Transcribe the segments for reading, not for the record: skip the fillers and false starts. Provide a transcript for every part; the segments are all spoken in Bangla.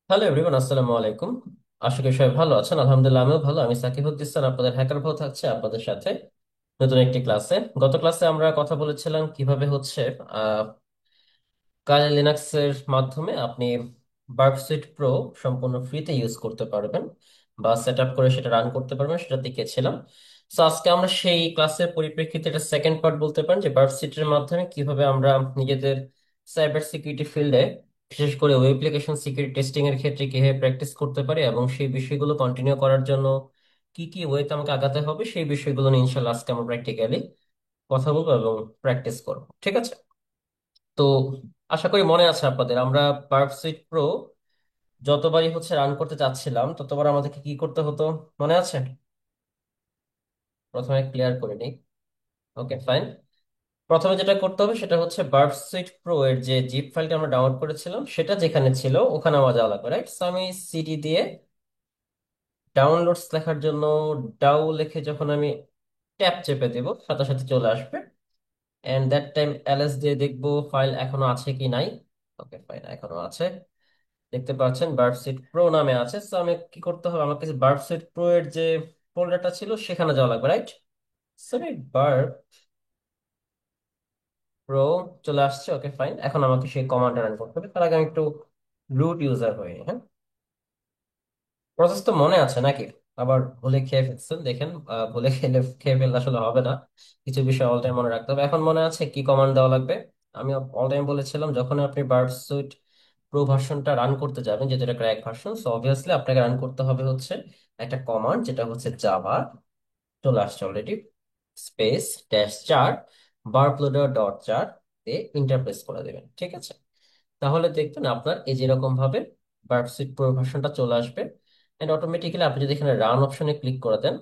হ্যালো এভরিওয়ান, আসসালামু আলাইকুম। আশা করি সবাই ভালো আছেন। আলহামদুলিল্লাহ আমিও ভালো। আমি সাকিবউদ্দিন, আপনাদের হ্যাকার ভাও থাকছে আপনাদের সাথে নতুন একটি ক্লাসে। গত ক্লাসে আমরা কথা বলেছিলাম কিভাবে হচ্ছে কালি লিনাক্স এর মাধ্যমে আপনি বার্ব সুইট প্রো সম্পূর্ণ ফ্রিতে ইউজ করতে পারবেন বা সেট আপ করে সেটা রান করতে পারবেন, সেটা দেখিয়েছিলাম। তো আজকে আমরা সেই ক্লাসের পরিপ্রেক্ষিতে এটা সেকেন্ড পার্ট বলতে পারেন, যে বার্ব সুইটের মাধ্যমে কিভাবে আমরা নিজেদের সাইবার সিকিউরিটি ফিল্ডে, বিশেষ করে ওয়েব অ্যাপ্লিকেশন সিকিউরিটি টেস্টিং এর ক্ষেত্রে কিভাবে প্র্যাকটিস করতে পারি এবং সেই বিষয়গুলো কন্টিনিউ করার জন্য কি কি ওয়েতে আমাকে আগাতে হবে, সেই বিষয়গুলো নিয়ে ইনশাল্লাহ আজকে আমরা প্র্যাকটিক্যালি কথা বলবো এবং প্র্যাকটিস করবো। ঠিক আছে? তো আশা করি মনে আছে আপনাদের, আমরা পার্প সুইট প্রো যতবারই হচ্ছে রান করতে চাচ্ছিলাম ততবার আমাদেরকে কি করতে হতো, মনে আছে? প্রথমে ক্লিয়ার করে নিই। ওকে, ফাইন। প্রথমে যেটা করতে হবে সেটা হচ্ছে বার্ব সুইট প্রো এর যে জিপ ফাইলটা আমরা ডাউনলোড করেছিলাম সেটা যেখানে ছিল ওখানে আমার যাওয়া লাগবে, রাইট? আমি সিডি দিয়ে ডাউনলোডস লেখার জন্য ডাউ লিখে যখন আমি ট্যাপ চেপে দেবো সাথে সাথে চলে আসবে। এন্ড দ্যাট টাইম এলএস দিয়ে দেখবো ফাইল এখনো আছে কি নাই। ওকে, ফাইন, এখনো আছে। দেখতে পাচ্ছেন বার্বসিট প্রো নামে আছে। তো আমি কি করতে হবে, আমার কাছে বার্বসিট প্রো এর যে ফোল্ডারটা ছিল সেখানে যাওয়া লাগবে, রাইট? সরি, বার্ব প্রো চলে আসছে। ওকে, ফাইন। এখন আমাকে সেই কমান্ড রান করতে হবে, তার আগে আমি একটু রুট ইউজার হই। হ্যাঁ, প্রসেস তো মনে আছে নাকি? আবার ভুলে খেয়ে ফেলছেন দেখেন। ভুলে খেয়ে ফেললে আসলে হবে না। কিছু বিষয় অল টাইম মনে রাখতে হবে। এখন মনে আছে কি কমান্ড দেওয়া লাগবে? আমি অল টাইম বলেছিলাম যখন আপনি বার্ব সুইট প্রো ভার্সনটা রান করতে যাবেন, যেটা একটা ক্র্যাক ভার্সন, সো অবভিয়াসলি আপনাকে রান করতে হবে হচ্ছে একটা কমান্ড, যেটা হচ্ছে জাভা। চলে আসছে অলরেডি। স্পেস -4 বার্বলোডার.jar দিয়ে ইন্টারপ্রেস করে দেবেন। ঠিক আছে? তাহলে দেখবেন আপনার এই যেরকম ভাবে বার্বসিট প্রো ভার্সনটা চলে আসবে। এন্ড অটোমেটিক্যালি আপনি যদি এখানে রান অপশনে ক্লিক করে দেন,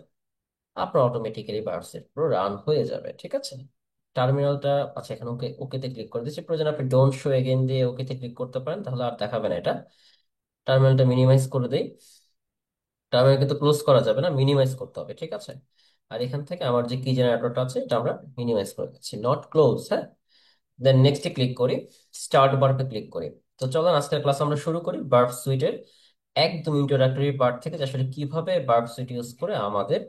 আপনার অটোমেটিক্যালি বার্বসিট প্রো রান হয়ে যাবে। ঠিক আছে? টার্মিনালটা, আচ্ছা, এখানে ওকে, ওকেতে ক্লিক করে দিচ্ছি। প্রয়োজন আপনি ডোন্ট শো এগেইন দিয়ে ওকেতে ক্লিক করতে পারেন, তাহলে আর দেখাবে না এটা। টার্মিনালটা মিনিমাইজ করে দেই। টার্মিনাল কিন্তু ক্লোজ করা যাবে না, মিনিমাইজ করতে হবে। ঠিক আছে? আর এখান থেকে আমার যে কি জেনারেটরটা আছে এটা আমরা মিনিমাইজ করে দিচ্ছি, নট ক্লোজ। হ্যাঁ, দেন নেক্সটে ক্লিক করি, স্টার্ট বারপে ক্লিক করি। তো চলুন আজকের ক্লাস আমরা শুরু করি বার্ব সুইটের একদম ইন্ট্রোডাক্টরি পার্ট থেকে, যে আসলে কিভাবে বার্ব সুইট ইউজ করে আমাদের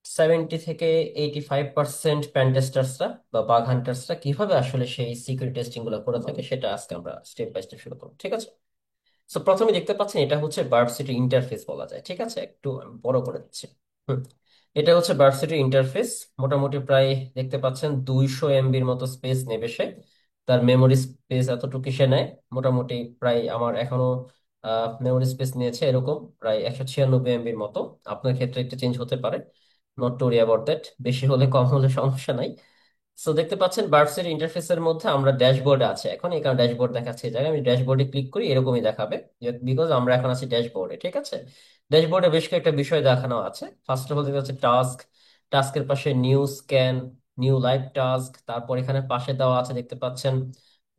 70 থেকে 85% প্যান টেস্টার্সরা বা বাগ হান্টার্সরা কিভাবে আসলে সেই সিকিউরিটি টেস্টিং গুলো করে থাকে, সেটা আজকে আমরা স্টেপ বাই স্টেপ শুরু করবো। ঠিক আছে? তো প্রথমে দেখতে পাচ্ছেন এটা হচ্ছে বার্ব সুইটের ইন্টারফেস বলা যায়। ঠিক আছে? একটু আমি বড় করে দিচ্ছি। হুম। এটা হচ্ছে ভার্সিটির ইন্টারফেস। মোটামুটি প্রায় দেখতে পাচ্ছেন 200 এমবির মতো স্পেস নেবে সে। তার মেমোরি স্পেস এতটুকু সে নেয়। মোটামুটি প্রায় আমার এখনো মেমোরি স্পেস নিয়েছে এরকম প্রায় 196 এমবির মতো। আপনার ক্ষেত্রে একটু চেঞ্জ হতে পারে, নট টু ওরি অ্যাবাউট দ্যাট। বেশি হলে কম হলে সমস্যা নাই। সো দেখতে পাচ্ছেন বার্বসের ইন্টারফেসের মধ্যে আমরা ড্যাশবোর্ডে আছে এখন। এই কারণে ড্যাশবোর্ড দেখাচ্ছে এই জায়গায়। আমি ড্যাশবোর্ডে ক্লিক করি, এরকমই দেখাবে, বিকজ আমরা এখন আছি ড্যাশবোর্ডে। ঠিক আছে? ড্যাশবোর্ডে বেশ কয়েকটা বিষয় দেখানো আছে। ফার্স্ট অফ অল দেখতে হচ্ছে টাস্ক। টাস্কের পাশে new scan, new live task. তারপর এখানে পাশে দেওয়া আছে দেখতে পাচ্ছেন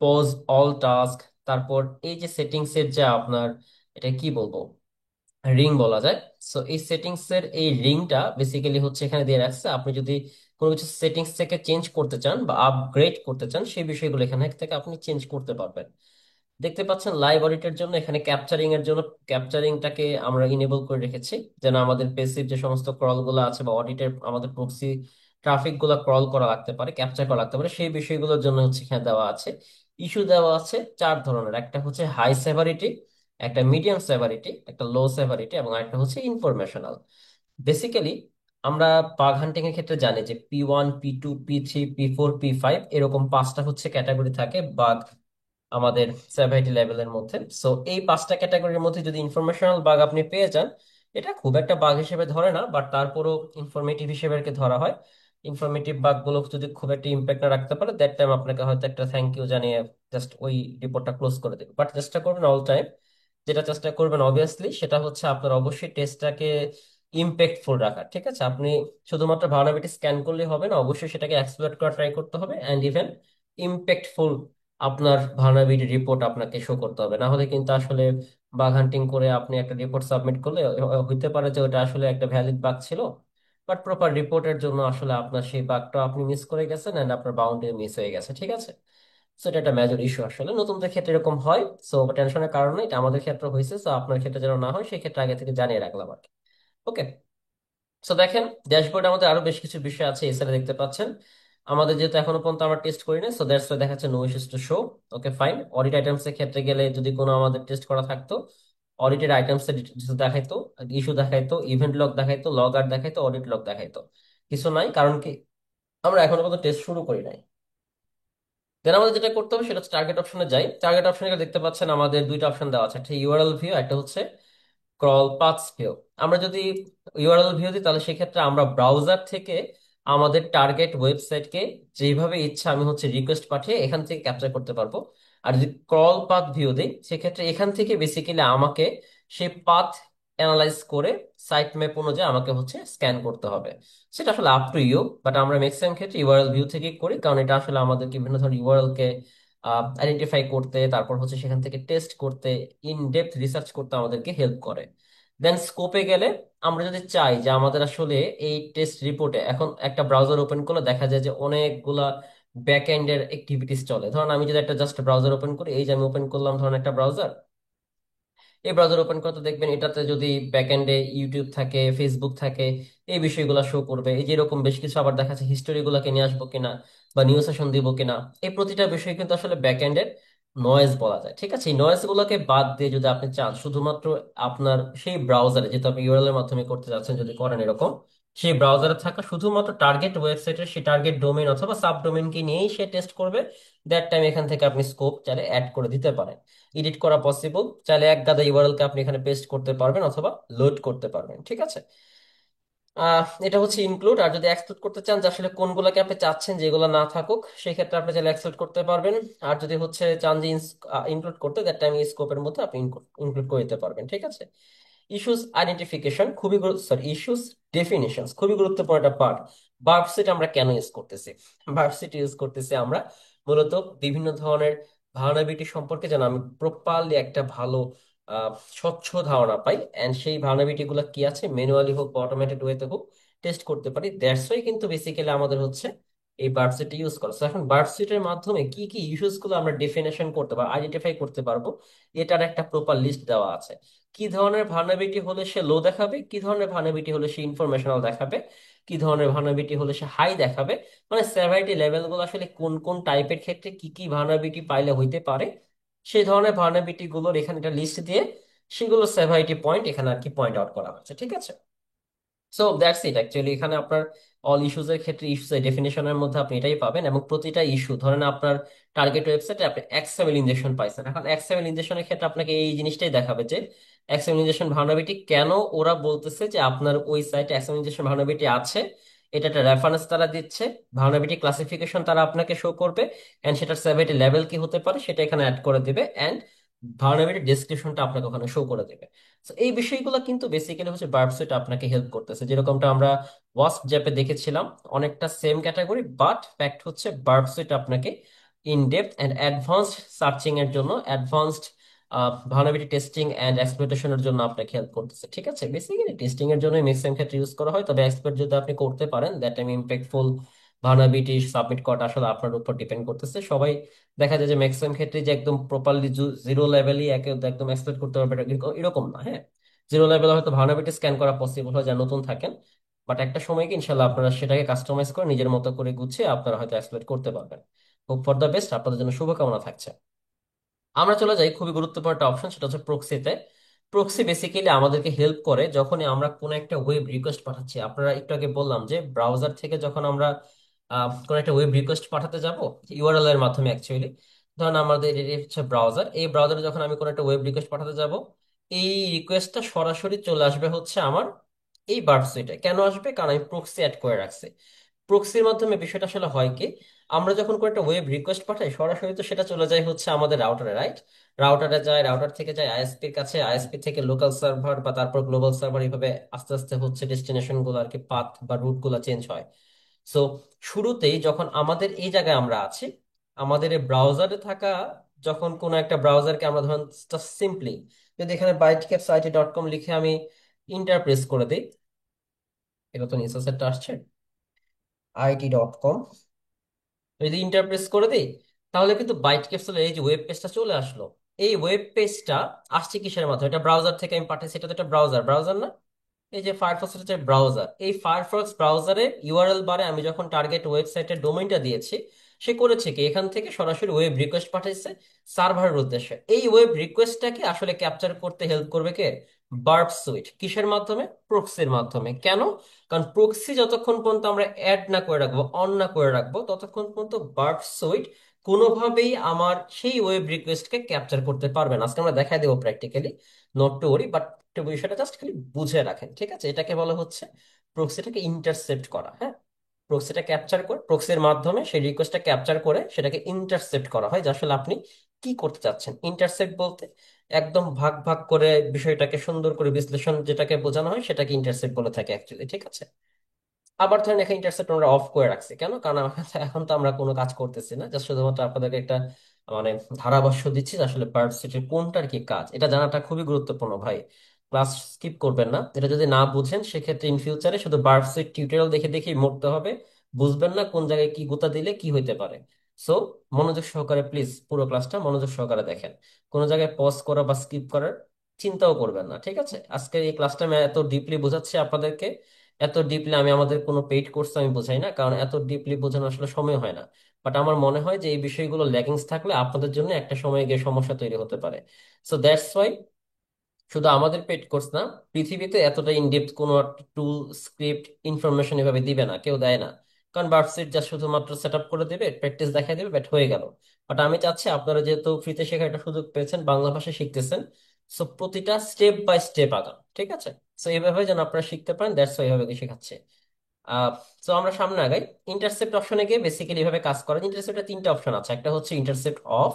পজ অল টাস্ক। তারপর এই যে সেটিংস এর যে আপনার, এটা কি বলবো, রিং বলা যায়। সো এই সেটিংস এর এই রিংটা বেসিক্যালি হচ্ছে এখানে দিয়ে রাখছে। আপনি যদি কোনো কিছু সেটিংস থেকে চেঞ্জ করতে চান বা আপগ্রেড করতে চান, সেই বিষয়গুলো এখানে থেকে আপনি চেঞ্জ করতে পারবেন। দেখতে পাচ্ছেন লাইভ অডিটের জন্য এখানে ক্যাপচারিং এর জন্য ক্যাপচারিংটাকে আমরা ইনেবল করে রেখেছি, যেন আমাদের পেসিভ যে সমস্ত ক্রল গুলো আছে বা অডিটের আমাদের প্রক্সি ট্রাফিক গুলো ক্রল করা লাগতে পারে, ক্যাপচার করা লাগতে পারে, সেই বিষয়গুলোর জন্য হচ্ছে এখানে দেওয়া আছে। ইস্যু দেওয়া আছে 4 ধরনের। একটা হচ্ছে হাই সেভারিটি, একটা মিডিয়াম সেভারিটি, একটা লো সেভারিটি এবং একটা হচ্ছে ইনফরমেশনাল। বেসিক্যালি আমরা বাগ হান্টিং এর ক্ষেত্রে জানি যে P1 P2 P3 P4 P5 এরকম 5টা হচ্ছে ক্যাটাগরি থাকে বাগ আমাদের সেভারিটি লেভেলের মধ্যে। সো এই 5টা ক্যাটাগরির মধ্যে যদি ইনফরমেশনাল বাগ আপনি পেয়ে যান, এটা খুব একটা বাগ হিসেবে ধরে না, বাট তারপরও ইনফরমেটিভ হিসেবে একে ধরা হয়। ইনফরমেটিভ বাগ গুলো যদি খুব একটা ইম্প্যাক্ট না রাখতে পারে, দ্যাট টাইম আপনাকে হয়তো একটা থ্যাংক ইউ জানিয়ে জাস্ট ওই রিপোর্টটা ক্লোজ করে দেবে। বাট চেষ্টা করবেন অল টাইম, যেটা চেষ্টা করবেন অবভিয়াসলি সেটা হচ্ছে আপনার অবশ্যই টেস্টটাকে ইম্প্যাক্টফুল রাখা। ঠিক আছে? আপনি শুধুমাত্র ভালনারেবিলিটি স্ক্যান করলে হবে না, অবশ্যই সেটাকে এক্সপ্লয়েট করা ট্রাই করতে হবে, অ্যান্ড ইভেন ইম্প্যাক্টফুল আপনার ভালনারেবিলিটি রিপোর্ট আপনাকে শো করতে হবে। না হলে কিন্তু আসলে বাগ হান্টিং করে আপনি একটা রিপোর্ট সাবমিট করলে হইতে পারে যে ওটা আসলে একটা ভ্যালিড বাগ ছিল, বাট প্রপার রিপোর্টের জন্য আসলে আপনার সেই বাগটা আপনি মিস করে গেছেন, এন্ড আপনার বাউন্ডারি মিস হয়ে গেছে। ঠিক আছে? সো এটা একটা মেজর ইস্যু আসলে, নতুনদের ক্ষেত্রে এরকম হয়। সো টেনশনের কারণে এটা আমাদের ক্ষেত্রে হয়েছে, সো আপনার ক্ষেত্রে যেন না হয় সেই ক্ষেত্রে আগে থেকে জানিয়ে রাখলাম আর কি। ওকে। সো দেখেন, ড্যাশবোর্ডে আমাদের আরো বেশ কিছু বিষয় আছে, এছাড়া দেখতে পাচ্ছেন আমাদের যেহেতু এখনো পর্যন্ত আমরা টেস্ট করি না, সো দ্যাটস ওয়াই দেখাচ্ছে no issues to show. Okay fine. Audit items এর ক্ষেত্রে গেলে যদি কোনো আমাদের টেস্ট করা থাকতো, অডিটেড আইটেমস এর ডিটেইলস দেখাইতো, ইস্যু দেখাইতো, ইভেন্ট লগ দেখাইতো, লগ আউট দেখাইতো, অডিট লগ দেখাইতো। কিছু নাই, কারণ কি আমরা এখনো পর্যন্ত টেস্ট শুরু করি নাই। দেন আমাদের যেটা করতে হবে সেটা হচ্ছে টার্গেট অপশনে যাই। টার্গেট অপশনে দেখতে পাচ্ছেন আমাদের দুইটা অপশন দেওয়া আছে, একটা ইউআরএল ভিউ, একটা হচ্ছে ক্রল পাথস ভিউ। আমরা যদি ইউআরএল ভিউ দিই তাহলে সেক্ষেত্রে আমরা ব্রাউজার থেকে আমাদের টার্গেট ওয়েবসাইটকে যেভাবে ইচ্ছা আমি হচ্ছে রিকোয়েস্ট পাঠিয়ে এখান থেকে ক্যাপচার করতে পারবো। আর যদি ক্রল পাথ ভিউ দিই সেক্ষেত্রে এখান থেকে বেসিক্যালি আমাকে সেই পাথ অ্যানালাইজ করে সাইট ম্যাপ অনুযায়ী আমাকে হচ্ছে স্ক্যান করতে হবে। সেটা আসলে আপ টু ইউ, বাট আমরা ম্যাক্সিমাম ক্ষেত্রে ইউআরএল ভিউ থেকেই করি, কারণ এটা আসলে আমাদেরকে বিভিন্ন ধরনের ইউআরএল কে আইডেন্টিফাই করতে, তারপর হচ্ছে সেখান থেকে টেস্ট করতে, ইন ডেপথ রিসার্চ করতে আমাদেরকে হেল্প করে। দেন স্কোপে গেলে আমরা যদি চাই যে আমাদের আসলে এই টেস্ট রিপোর্টে এখন একটা ব্রাউজার ওপেন করলে দেখা যায় যে অনেকগুলা ব্যাক এন্ডের অ্যাক্টিভিটিস চলে। ধরুন আমি যদি একটা জাস্ট ব্রাউজার ওপেন করি, এই যে আমি ওপেন করলাম ধরুন একটা ব্রাউজার, এই ব্রাউজার ওপেন করতে দেখবেন এটাতে যদি ব্যাকএন্ডে ইউটিউব থাকে, ফেসবুক থাকে, এই বিষয়গুলো শো করবে। এই যে এরকম বেশ কিছু আবার দেখা যাচ্ছে হিস্টোরি গুলাকে নিয়ে আসবো কিনা বা নিউ সেশন দিব কিনা, এই প্রতিটা বিষয় কিন্তু আসলে ব্যাকএন্ডের নয়েজ বলা যায়। ঠিক আছে, এই নয়েজ গুলোকে বাদ দিয়ে যদি আপনি চান শুধুমাত্র আপনার সেই ব্রাউজারে, যেহেতু আপনি ইউআরএল এর মাধ্যমে করতে যাচ্ছেন, যদি করেন এরকম, সেই ব্রাউজারে থাকা শুধুমাত্র টার্গেট ওয়েবসাইটের সেই টার্গেট ডোমেইন অথবা সাব ডোমেইনকে নিয়েই সে টেস্ট করবে, দ্যাট টাইম এখান থেকে আপনি স্কোপ চাইলে অ্যাড করে দিতে পারেন। এডিট করা পসিবল, চাইলে এক গাদা ইউআরএল কে আপনি এখানে পেস্ট করতে পারবেন অথবা লোড করতে পারবেন। ঠিক আছে। এটা হচ্ছে ইনক্লুড। আর যদি এক্সক্লুড করতে চান যে আসলে কোনগুলোকে আপনি চাচ্ছেন যেগুলো না থাকুক, সেই ক্ষেত্রে আপনি চাইলে এক্সক্লুড করতে পারবেন। আর যদি হচ্ছে চান যে ইনক্লুড করতে, দ্যাট টাইম স্কোপের মধ্যে আপনি ইনক্লুড করে দিতে পারবেন। ঠিক আছে। ইস্যুস আইডেন্টিফিকেশন খুবই সরি, ইস্যুস ডেফিনিশন খুবই গুরুত্বপূর্ণ একটা পার্ট। ভার্বসিট আমরা কেন ইউজ করতেছি? ভার্বসিট ইউজ করতেছি আমরা মূলত বিভিন্ন ধরনের ভার্নাবিলিটি সম্পর্কে যেন আমি প্রপারলি একটা ভালো আহ, স্বচ্ছ ধারণা পাই, এন্ড সেই ভার্নাবিলিটি গুলো কি আছে ম্যানুয়ালি হোক বা অটোমেটেড ওয়েতে হোক টেস্ট করতে পারি। দ্যাটস ওয়াই কিন্তু বেসিক্যালি আমাদের হচ্ছে এই ভার্বসিটি ইউজ করা। So, এখন ভার্বসিটের মাধ্যমে কি কি ইস্যুস গুলো আমরা ডেফিনেশন করতে পারবো, আইডেন্টিফাই করতে পারবো, এটার একটা প্রপার লিস্ট দেওয়া আছে। কি ধরনের ভার্নাবিলিটি হলে সে লো দেখাবে, কি ধরনের ভার্নাবিলিটি হলে সে ইনফরমেশনাল দেখাবে, কি ধরনের ভার্নাবিলিটি হলে সে হাই দেখাবে, মানে সেভারিটি লেভেল গুলো আসলে কোন কোন টাইপের ক্ষেত্রে কি কি ভার্নাবিলিটি পাইলে হইতে পারে, সেই ধরনের ভার্নাবিলিটি গুলোর এখানে একটা লিস্ট দিয়ে সেগুলো সেভারিটি পয়েন্ট এখানে আর কি পয়েন্ট আউট করা হচ্ছে। ঠিক আছে। So that's it actually. এখানে আপনার অল ইস্যুজ এর ক্ষেত্রে ইস্যুস এর ডেফিনেশনের মধ্যে আপনি এটাই পাবেন, এবং প্রতিটা ইস্যু ধরেন আপনার টার্গেট ওয়েবসাইটে আপনি এক্সএমএল ইনজেকশন পাইছেন, এখন এক্সএমএল ইনজেকশনের ক্ষেত্রে আপনাকে এই জিনিসটাই দেখাবে যে এক্সএমএল ইনজেকশন ভালনারেবিলিটি কেন ওরা বলতেছে যে আপনার ওই সাইটে এক্সএমএল ইনজেকশন ভালনারেবিলিটি আছে। এটা একটা রেফারেন্স তারা দিচ্ছে, ভালনারেবিলিটি ক্লাসিফিকেশন তারা আপনাকে শো করবে, এন্ড সেটার সেভারিটি লেভেল কি হতে পারে সেটা এখানে অ্যাড করে দিবে, এন্ড ভালনারেবিলিটি ডেসক্রিপশনটা আপনাকে ওখানে শো করে দেবে। So, এই বিষয়গুলো কিন্তু বেসিক্যালি হচ্ছে বার্বসুইট আপনাকে হেল্প করতেছে, যেরকমটা আমরা ওয়াস্প জ্যাপে দেখেছিলাম, অনেকটা সেম ক্যাটাগরি, বাট ফ্যাক্ট হচ্ছে বার্বসুইট আপনাকে in depth and advanced searching এর জন্য, অ্যাডভান্সড ভালনারেবিলিটি টেস্টিং এন্ড এক্সপ্লয়টেশনের জন্য আপনাকে হেল্প করতেছে। ঠিক আছে, বেসিক্যালি টেস্টিং এর জন্য ম্যাক্সিমাম ক্ষেত্রে ইউজ করা হয়, তবে এক্সপার্ট যদি আপনি করতে পারেন that time impactful vulnerability submit করাটা আসলে আপনার উপর ডিপেন্ড করতেছে। সবাই দেখা যায় যে ম্যাক্সিমাম ক্ষেত্রে যে একদম প্রপারলি জিরো লেভেলই একে একদম এক্সপ্লয়েট করতে পারবে এরকম না। হ্যাঁ, জিরো লেভেলে হয়তো ভার্নাবিলিটি স্ক্যান করা পসিবল হয় যারা নতুন থাকেন, বাট একটা সময় কি ইনশাল্লাহ আপনারা সেটাকে কাস্টমাইজ করে নিজের মতো করে গুছিয়ে আপনারা হয়তো এক্সপ্লয়েট করতে পারবেন। হোপ ফর দ্য বেস্ট, আপনাদের জন্য শুভকামনা থাকছে। আমরা চলে যাই খুবই গুরুত্বপূর্ণ একটা অপশন, সেটা হচ্ছে প্রক্সিতে। প্রক্সি বেসিক্যালি আমাদেরকে হেল্প করে যখনই আমরা কোনো একটা ওয়েব রিকোয়েস্ট পাঠাচ্ছি। আপনারা একটু আগে বললাম যে ব্রাউজার থেকে যখন আমরা কোনো একটা ওয়েব রিকোয়েস্ট পাঠাতে যাব ইউআরএল এর মাধ্যমে অ্যাকচুয়ালি, ধরুন আমাদের এটি হচ্ছে ব্রাউজার, এই ব্রাউজারে যখন আমি কোনো একটা ওয়েব রিকোয়েস্ট পাঠাতে যাব, এই রিকোয়েস্টটা সরাসরি চলে আসবে হচ্ছে আমার এই বার্ব সুইটে। কেন আসবে? কারণ আমি প্রক্সি অ্যাড করে রাখছি। প্রক্সির মাধ্যমে বিষয়টা আসলে হয় কি, আমরা যখন কোনো একটা ওয়েব রিকোয়েস্ট পাঠাই সরাসরি তো সেটা চলে যায় হচ্ছে আমাদের রাউটারে, রাইট? রাউটারে যায়, রাউটার থেকে যায় আইএসপির কাছে, আইএসপি থেকে লোকাল সার্ভার বা তারপর গ্লোবাল সার্ভার, এইভাবে আস্তে আস্তে হচ্ছে ডেস্টিনেশন গুলো আর কি, পাথ বা রুট গুলো চেঞ্জ হয়। সো শুরুতেই যখন আমাদের এই জায়গায় আমরা আছি, আমাদের এই ব্রাউজারে থাকা, যখন কোনো একটা ব্রাউজারকে আমরা ধরুন সিম্পলি যদি এখানে bytecapsite.com লিখে আমি ইন্টার প্রেস করে দিই, এটা তো নিচে সেটটা আসছে, it.com, যদি ইন্টার প্রেস করে দিই তাহলে কিন্তু বাইট ক্যাপসুলের এই যে ওয়েব পেজটা চলে আসলো, এই ওয়েব পেজটা আসছে কিসের মাধ্যমে? এটা ব্রাউজার থেকে আমি পাঠাইছি, এটা তো একটা ব্রাউজার, ব্রাউজার না? এই যে ফায়ারফক্স হচ্ছে ব্রাউজার, এই ফায়ারফক্স ব্রাউজারের ইউআরএল বারে আমি যখন টার্গেট ওয়েবসাইটের ডোমেইনটা দিয়েছি, সে করেছে কি এখান থেকে সরাসরি ওয়েব রিকোয়েস্ট পাঠাইছে সার্ভারের উদ্দেশ্যে। এই ওয়েব রিকোয়েস্টটাকে আসলে ক্যাপচার করতে হেল্প করবে কে? Verb sweet. কিসের মাধ্যমে? প্রক্সির মাধ্যমে। কেন? কারণ প্রক্সি যতক্ষণ পর্যন্ত আমরা অ্যাড না করে রাখবো, অন না করে রাখবো, ততক্ষণ পর্যন্ত বার্ব সুইট কোনোভাবেই আমার সেই ওয়েব রিকোয়েস্টকে ক্যাপচার করতে পারবে না। আজকে আমরা দেখাই দেবো প্র্যাকটিক্যালি, নট টু ওরি, বাট একটু বিষয়টা জাস্ট খালি বুঝে রাখেন, ঠিক আছে? এটাকে বলা হচ্ছে প্রক্সিটাকে ইন্টারসেপ্ট করা। হ্যাঁ, প্রক্সিটা ক্যাপচার করে, প্রক্সির মাধ্যমে সেই রিকোয়েস্টটা ক্যাপচার করে সেটাকে ইন্টারসেপ্ট করা হয়, যে আসলে আপনি কি করতে চাচ্ছেন। ইন্টারসেপ্ট বলতে একদম ভাগ ভাগ করে বিষয়টাকে সুন্দর করে বিশ্লেষণ যেটাকে বোঝানো হয় সেটাকে ইন্টারসেপ্ট বলে থাকে অ্যাকচুয়ালি, ঠিক আছে? আবার ধরেন এখানে ইন্টারসেপ্ট আমরা অফ করে রাখছি, কেন? কারণ এখন তো আমরা কোনো কাজ করতেছি না, জাস্ট শুধুমাত্র আপনাদেরকে একটা মানে ধারাভাষ্য দিচ্ছি যে আসলে ভার্সিটির কোনটার কি কাজ, এটা জানাটা খুবই গুরুত্বপূর্ণ ভাই। ক্লাস স্কিপ করবেন না, এটা যদি না বুঝেন সেক্ষেত্রে ইন ফিউচারে শুধু ভার্সিটি টিউটোরিয়াল দেখে দেখেই মরতে হবে, বুঝবেন না কোন জায়গায় কি গুতা দিলে কি হইতে পারে। সো মনোযোগ সহকারে প্লিজ পুরো ক্লাসটা মনোযোগ সহকারে দেখেন, কোনো জায়গায় পজ করা বা স্কিপ করার চিন্তাও করবেন না, ঠিক আছে? আজকে এই ক্লাসটা আমি এত ডিপলি বোঝাচ্ছি আপনাদেরকে, এত ডিপলি আমি আমাদের কোনো পেইড কোর্স আমি বোঝাই না, কারণ এত ডিপলি বোঝানো আসলে সময় হয় না। বাট আমার মনে হয় যে এই বিষয়গুলো ল্যাকিংস থাকলে আপনাদের জন্য একটা সময় গিয়ে সমস্যা তৈরি হতে পারে। সো দ্যাটস ওয়াই শুধু আমাদের পেইড কোর্স না, পৃথিবীতে এতটা ইনডেপথ কোনো টুল, স্ক্রিপ্ট, ইনফরমেশন এভাবে দিবে না, কেউ দেয় না। কারণ ভার্সিটি যা শুধুমাত্র সেট আপ করে দেবে, প্র্যাকটিস দেখাই দেবে, ব্যাট হয়ে গেল। বাট আমি চাচ্ছি আপনারা যেহেতু ফ্রিতে শেখার একটা সুযোগ পেয়েছেন, বাংলা ভাষা শিখতেছেন, সো প্রতিটা স্টেপ বাই স্টেপ আগান, ঠিক আছে? সো এইভাবে যেন আপনারা শিখতে পারেন, দ্যাটস ওয়াই এইভাবে শেখাচ্ছে। তো আমরা সামনে আগাই। ইন্টারসেপ্ট অপশনে গিয়ে বেসিক্যালি এভাবে কাজ করে। ইন্টারসেপ্টের তিনটা অপশন আছে, একটা হচ্ছে ইন্টারসেপ্ট অফ,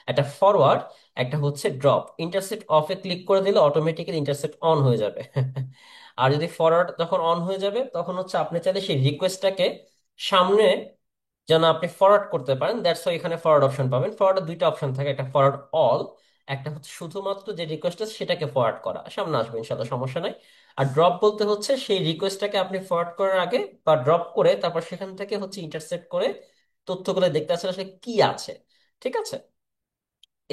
একটা ফরওয়ার্ড, একটা হচ্ছে ড্রপ। ইন্টারসেপ্ট অফে ক্লিক করে দিলে অটোমেটিক্যালি ইন্টারসেপ্ট অন হয়ে যাবে। আর যদি ফরওয়ার্ড যখন অন হয়ে যাবে তখন হচ্ছে আপনি চাইলে সেই রিকোয়েস্টটাকে সামনে যেন আপনি ফরওয়ার্ড করতে পারেন, দ্যাটস ওয়াই এখানে ফরওয়ার্ড অপশন পাবেন। ফরওয়ার্ডের দুইটা অপশন থাকে, একটা ফরওয়ার্ড অল, একটা হচ্ছে শুধুমাত্র যে রিকোয়েস্ট সেটাকে ফরওয়ার্ড করা, সামনে আসবে ইনশাল্লাহ, সমস্যা নাই। আর ড্রপ বলতে হচ্ছে সেই রিকোয়েস্টটাকে আপনি ফরওয়ার্ড করার আগে বা ড্রপ করে তারপর সেখান থেকে হচ্ছে ইন্টারসেপ্ট করে তথ্যগুলো দেখতে আসলে আসলে কি আছে, ঠিক আছে?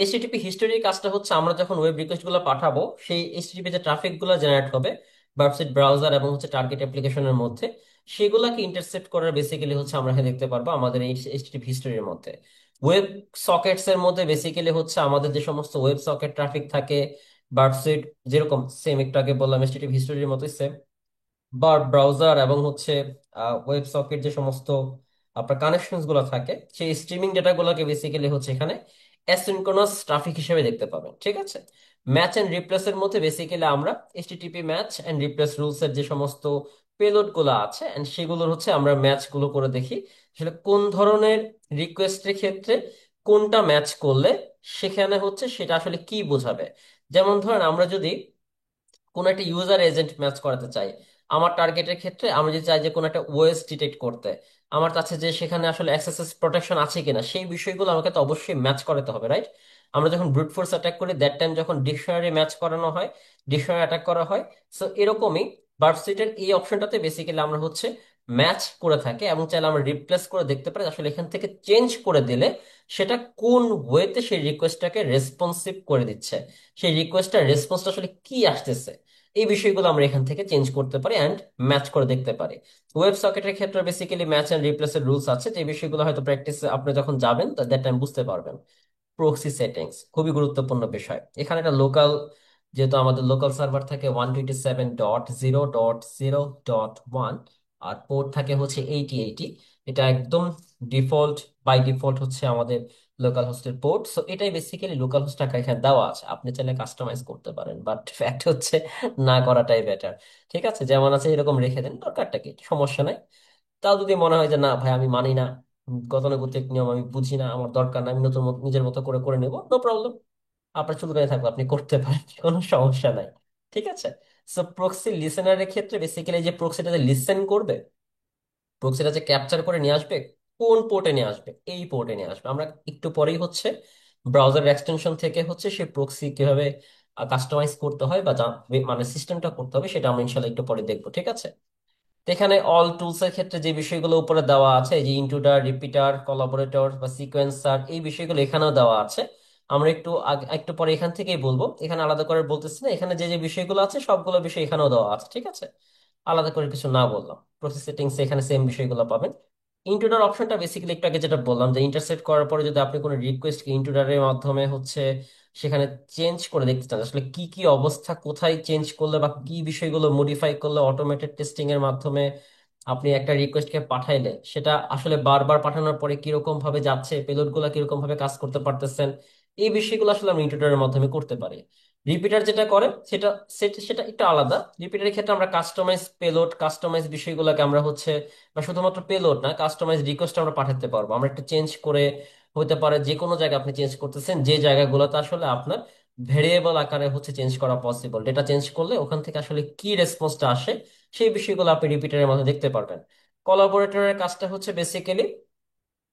এইচটিটিপি হিস্টোরির কাজটা হচ্ছে আমরা যখন ওয়েব রিকোয়েস্ট গুলো পাঠাবো, সেই এইচটিটিপি যে ট্রাফিক গুলো জেনারেট হবে ওয়েবসাইট, ব্রাউজার এবং হচ্ছে টার্গেট অ্যাপ্লিকেশনের মধ্যে, সেগুলাকে ইন্টারসেপ্ট করার বেসিক্যালি হচ্ছে আমরা এখানে দেখতে পারবো আমাদের এই এইচটিটিপি হিস্টোরির মধ্যে। ওয়েব সকেটস এর মধ্যে বেসিক্যালি হচ্ছে আমাদের যে সমস্ত ওয়েব সকেট ট্রাফিক থাকে, ওয়েবসাইট যেরকম সেম একটু আগে বললাম এইচটিটিপি হিস্টোরির মতোই সেম, বা ব্রাউজার এবং হচ্ছে ওয়েব সকেট যে সমস্ত আপনার কানেকশনস গুলো থাকে, সেই স্ট্রিমিং ডেটা গুলোকে বেসিক্যালি হচ্ছে এখানে অ্যাসিনক্রোনাস ট্রাফিক হিসেবে দেখতে পাবেন, ঠিক আছে? ম্যাচ এন্ড রিপ্লেস এর মধ্যে বেসিক্যালি আমরা HTTP match and replace rules এর যে সমস্ত পেলোড গুলো আছে এন্ড সেগুলোর হচ্ছে আমরা ম্যাচ গুলো করে দেখি আসলে কোন ধরনের রিকোয়েস্টের ক্ষেত্রে কোনটা ম্যাচ করলে সেখানে হচ্ছে সেটা আসলে কি বোঝাবে। যেমন ধরেন আমরা যদি কোন একটা ইউজার এজেন্ট ম্যাচ করাতে চাই, আমার টার্গেটের ক্ষেত্রে আমরা যদি চাই যে কোন একটা ওএস ডিটেক্ট করতে, আমার কাছে যে সেখানে আসলে অ্যাক্সেস প্রোটেকশন আছে কিনা, সেই বিষয়গুলো আমাকে তো অবশ্যই ম্যাচ করাতে হবে, রাইট? আমরা যখন ব্রুট ফোর্স অ্যাটাক করি দ্যাট টাইম যখন ডিকশনারি ম্যাচ করানো হয়, ডিকশনারি অ্যাটাক করা হয়। সো এরকমই ভার্সিটির এই অপশনটাতে বেসিক্যালি আমরা হচ্ছে ম্যাচ করে থাকি এবং চাইলে আমরা রিপ্লেস করে দেখতে পারি আসলে এখান থেকে চেঞ্জ করে দিলে সেটা কোন ওয়েতে সেই রিকোয়েস্টটাকে রেসপন্সিভ করে দিচ্ছে, সেই রিকোয়েস্টার রেসপন্সটা আসলে কি আসতেছে, এই বিষয়গুলো আমরা এখান থেকে চেঞ্জ করতে পারি অ্যান্ড ম্যাচ করে দেখতে পারি। ওয়েব সকেটের ক্ষেত্রে বেসিক্যালি ম্যাচ এন্ড রিপ্লেসের রুলস আছে, যে বিষয়গুলো হয়তো প্র্যাকটিস আপনি যখন যাবেন দ্যাট টাইম বুঝতে পারবেন। প্রক্সি সেটিংস খুবই গুরুত্বপূর্ণ বিষয়। এখানে একটা লোকাল, যেহেতু আমাদের লোকাল সার্ভার থাকে 127.0.0.1, আর পোর্ট থাকে হচ্ছে 8080, এটা একদম ডিফল্ট, বাই ডিফল্ট হচ্ছে আমাদের লোকাল হোস্টের পোর্ট। সো এটাই বেসিক্যালি লোকাল হোস্ট টাকা এখানে দেওয়া আছে, আপনি চাইলে কাস্টমাইজ করতে পারেন, বাট ফ্যাক্ট হচ্ছে না করাটাই বেটার, ঠিক আছে? যেমন আছে এরকম রেখে দেন, দরকারটা কি, সমস্যা নাই। তাও যদি মনে হয় যে না ভাই আমি মানি না, গতানুগতিক নিয়ম আমি বুঝি না, আমার দরকার না, আমি নতুন নিজের মতো করে করে নেবো, নো প্রবলেম, আপনার চুলকানি থাকবে, আপনি করতে পারেন, কোনো সমস্যা নাই, ঠিক আছে? সো প্রক্সি লিসেনারের ক্ষেত্রে বেসিক্যালি যে প্রক্সিটা যে লিসেন করবে, প্রক্সিটা যে ক্যাপচার করে নিয়ে আসবে, কোন পোর্টে নিয়ে আসবে, এই পোর্টে নিয়ে আসবে। আমরা একটু পরেই হচ্ছে ব্রাউজার এক্সটেনশন থেকে হচ্ছে সেই প্রক্সি কিভাবে কাস্টমাইজ করতে হয় বা মানে সিস্টেমটা করতে হবে সেটা আমরা ইনশাল্লাহ একটু পরে দেখবো, ঠিক আছে? তো এখানে অল টুলস এর ক্ষেত্রে যে বিষয়গুলো উপরে দেওয়া আছে, এই যে ইন্ট্রুডার, রিপিটার, কোলাবোরেটর বা সিকোয়েন্সার, এই বিষয়গুলো এখানেও দেওয়া আছে। আমরা একটু পরে এখান থেকেই বলবো, এখানে আলাদা করে বলতেছি না, এখানে যে যে বিষয়গুলো আছে সবগুলো বিষয় এখানেও দেওয়া আছে, ঠিক আছে? আলাদা করে কিছু না বললাম। প্রসেস সেটিংস এখানে সেম বিষয়গুলো পাবেন। ইন্ট্রুডার অপশনটা বেসিক্যালি একটু আগে যেটা বললাম, যে ইন্টারসেপ্ট করার পরে যদি আপনি কোনো রিকোয়েস্টকে ইন্ট্রুডারের মাধ্যমে সেখানে চেঞ্জ করে দেখতে চান, আসলে কি কি অবস্থা, কোথায় চেঞ্জ করলে বা কি বিষয়গুলো মডিফাই করলে অটোমেটেড টেস্টিং এর মাধ্যমে আপনি একটা রিকোয়েস্টকে পাঠাইলে সেটা আসলে বারবার পাঠানোর পরে কিরকম ভাবে যাচ্ছে, পেলোড গুলা কিরকম ভাবে কাজ করতে পারতেছেন, এই বিষয়গুলো আসলে আমরা ইন্ট্রুডারের মাধ্যমে করতে পারি। রিপিটার যেটা করে সেটা সেটা সেটা একটু আলাদা। রিপিটারের ক্ষেত্রে আমরা কাস্টমাইজ পেলোড, কাস্টমাইজ বিষয়গুলোকে আমরা বা শুধুমাত্র পেলোড না, কাস্টমাইজ রিকোয়েস্ট আমরা পাঠাতে পারবো। আমরা একটু চেঞ্জ করে, হতে পারে যে কোনো জায়গায় আপনি চেঞ্জ করতেছেন, যে জায়গাগুলোতে আসলে আপনার ভেরিয়েবল আকারে চেঞ্জ করা পসিবল, ডেটা চেঞ্জ করলে ওখান থেকে আসলে কি রেসপন্সটা আসে, সেই বিষয়গুলো আপনি রিপিটারের মধ্যে দেখতে পারবেন। কোলাবোরেটরের কাজটা বেসিক্যালি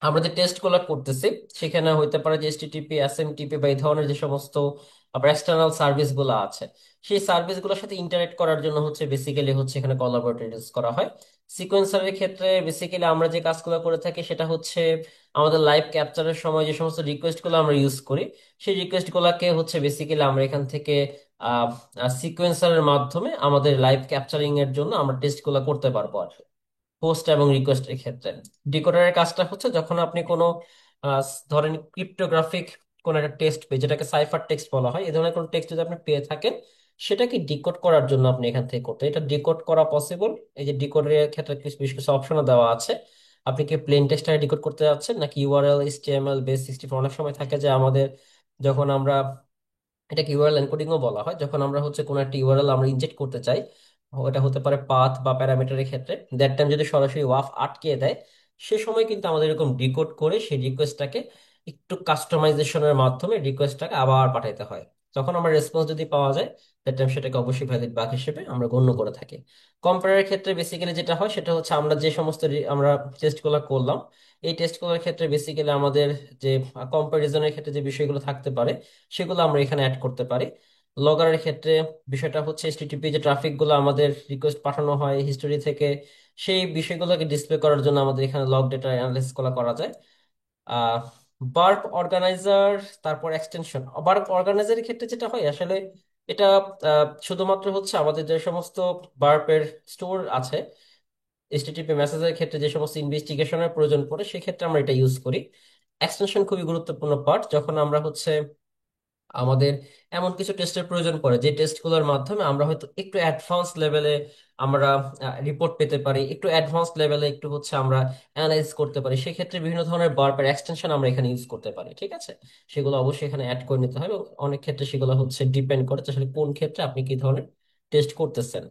আমরা যে টেস্ট গুলো করতেছি, সেখানে হইতে পারে যে এসটিটিপি, এসএমটিপি বা এই ধরনের যে সমস্ত আপনার এক্সটার্নাল সার্ভিস গুলো আছে, সেই সার্ভিস গুলোর সাথে ইন্টারেক্ট করার জন্য বেসিক্যালি এখানে কোলাবোরেটর ইউজ করা হয়। সিকোয়েন্সারের ক্ষেত্রে বেসিক্যালি আমরা যে কাজগুলো করে থাকি সেটা আমাদের লাইভ ক্যাপচারের সময় যে সমস্ত রিকোয়েস্ট গুলো আমরা ইউজ করি, সেই রিকোয়েস্ট গুলাকে বেসিক্যালি আমরা এখান থেকে সিকোয়েন্সারের মাধ্যমে আমাদের লাইভ ক্যাপচারিং এর জন্য আমরা টেস্ট গুলো করতে পারবো আর কি। পোস্ট এবং রিকোয়েস্টের ক্ষেত্রে ডিকোডারের কাজটা যখন আপনি কোনো ধরেন ক্রিপ্টোগ্রাফিক কোন একটা টেক্সট পেয়ে, যেটাকে সাইফার টেক্সট বলা হয়, এই ধরনের কোনো টেক্সট যদি আপনি পেয়ে থাকেন, সেটাকে ডিকোড করার জন্য আপনি এখান থেকে করতে, এটা ডিকোড করা পসিবল। এই যে ডিকোডের ক্ষেত্রে কিছু বেশ কিছু অপশনও দেওয়া আছে। আপনি কি প্লেন টেক্সটটাকে ডিকোড করতে যাচ্ছেন, নাকি ইউআরএল, এইচটিএমএল, বেস 64? অনেক সময় থাকে যে আমাদের, যখন আমরা, এটাকে ইউআরএল এনকোডিংও বলা হয়, যখন আমরা কোনো একটা ইউআরএল আমরা ইনজেক্ট করতে চাই, ওটা হতে পারে পাথ বা প্যারামিটারের ক্ষেত্রে, দ্যাট টাইম যদি সরাসরি ওয়াফ আটকে দেয়, সে সময় কিন্তু আমাদের এরকম ডিকোড করে সেই রিকোয়েস্টটাকে একটু কাস্টমাইজেশনের মাধ্যমে রিকোয়েস্টটাকে আবার পাঠাইতে হয়। তখন আমরা রেসপন্স যদি পাওয়া যায়, দ্যাট টাইম সেটাকে অবশ্যই ভ্যালিড বাগ হিসেবে আমরা গণ্য করে থাকি। কম্পেয়ারের ক্ষেত্রে বেসিক্যালি যেটা হয় সেটা আমরা যে সমস্ত আমরা টেস্টগুলো করলাম, এই টেস্টগুলোর ক্ষেত্রে বেসিক্যালি আমাদের যে কম্পারিজনের ক্ষেত্রে যে বিষয়গুলো থাকতে পারে, সেগুলো আমরা এখানে অ্যাড করতে পারি। লগারের ক্ষেত্রে বিষয়টা এচটিটিপি যে ট্রাফিক গুলো আমাদের রিকোয়েস্ট পাঠানো হয় হিস্টোরি থেকে, সেই বিষয়গুলোকে ডিসপ্লে করার জন্য আমাদের এখানে লগ ডেটা অ্যানালাইসিস করা যায়। আহ বার্প অর্গানাইজার, তারপর এক্সটেনশন। বার্প অর্গানাইজারের ক্ষেত্রে যেটা হয় আসলে, এটা শুধুমাত্র আমাদের যে সমস্ত বার্পের স্টোর আছে, এইচটিটিপি মেসেজের ক্ষেত্রে যে সমস্ত ইনভেস্টিগেশনের প্রয়োজন পড়ে, সেক্ষেত্রে আমরা এটা ইউজ করি। এক্সটেনশন খুবই গুরুত্বপূর্ণ পার্ট, যখন আমরা আমাদের এমন কিছু টেস্টের প্রয়োজন পড়ে যে টেস্টগুলোর মাধ্যমে আমরা হয়তো একটু অ্যাডভান্স লেভেলে আমরা রিপোর্ট পেতে পারি, একটু অ্যাডভান্স লেভেলে একটু আমরা অ্যানালাইজ করতে পারি, সেক্ষেত্রে বিভিন্ন ধরনের বারবার এক্সটেনশন আমরা এখানে ইউজ করতে পারি, ঠিক আছে? সেগুলো অবশ্যই এখানে অ্যাড করে নিতে হবে, এবং অনেক ক্ষেত্রে সেগুলো ডিপেন্ড করে যে আসলে কোন ক্ষেত্রে আপনি কি ধরনের টেস্ট করতেছেন।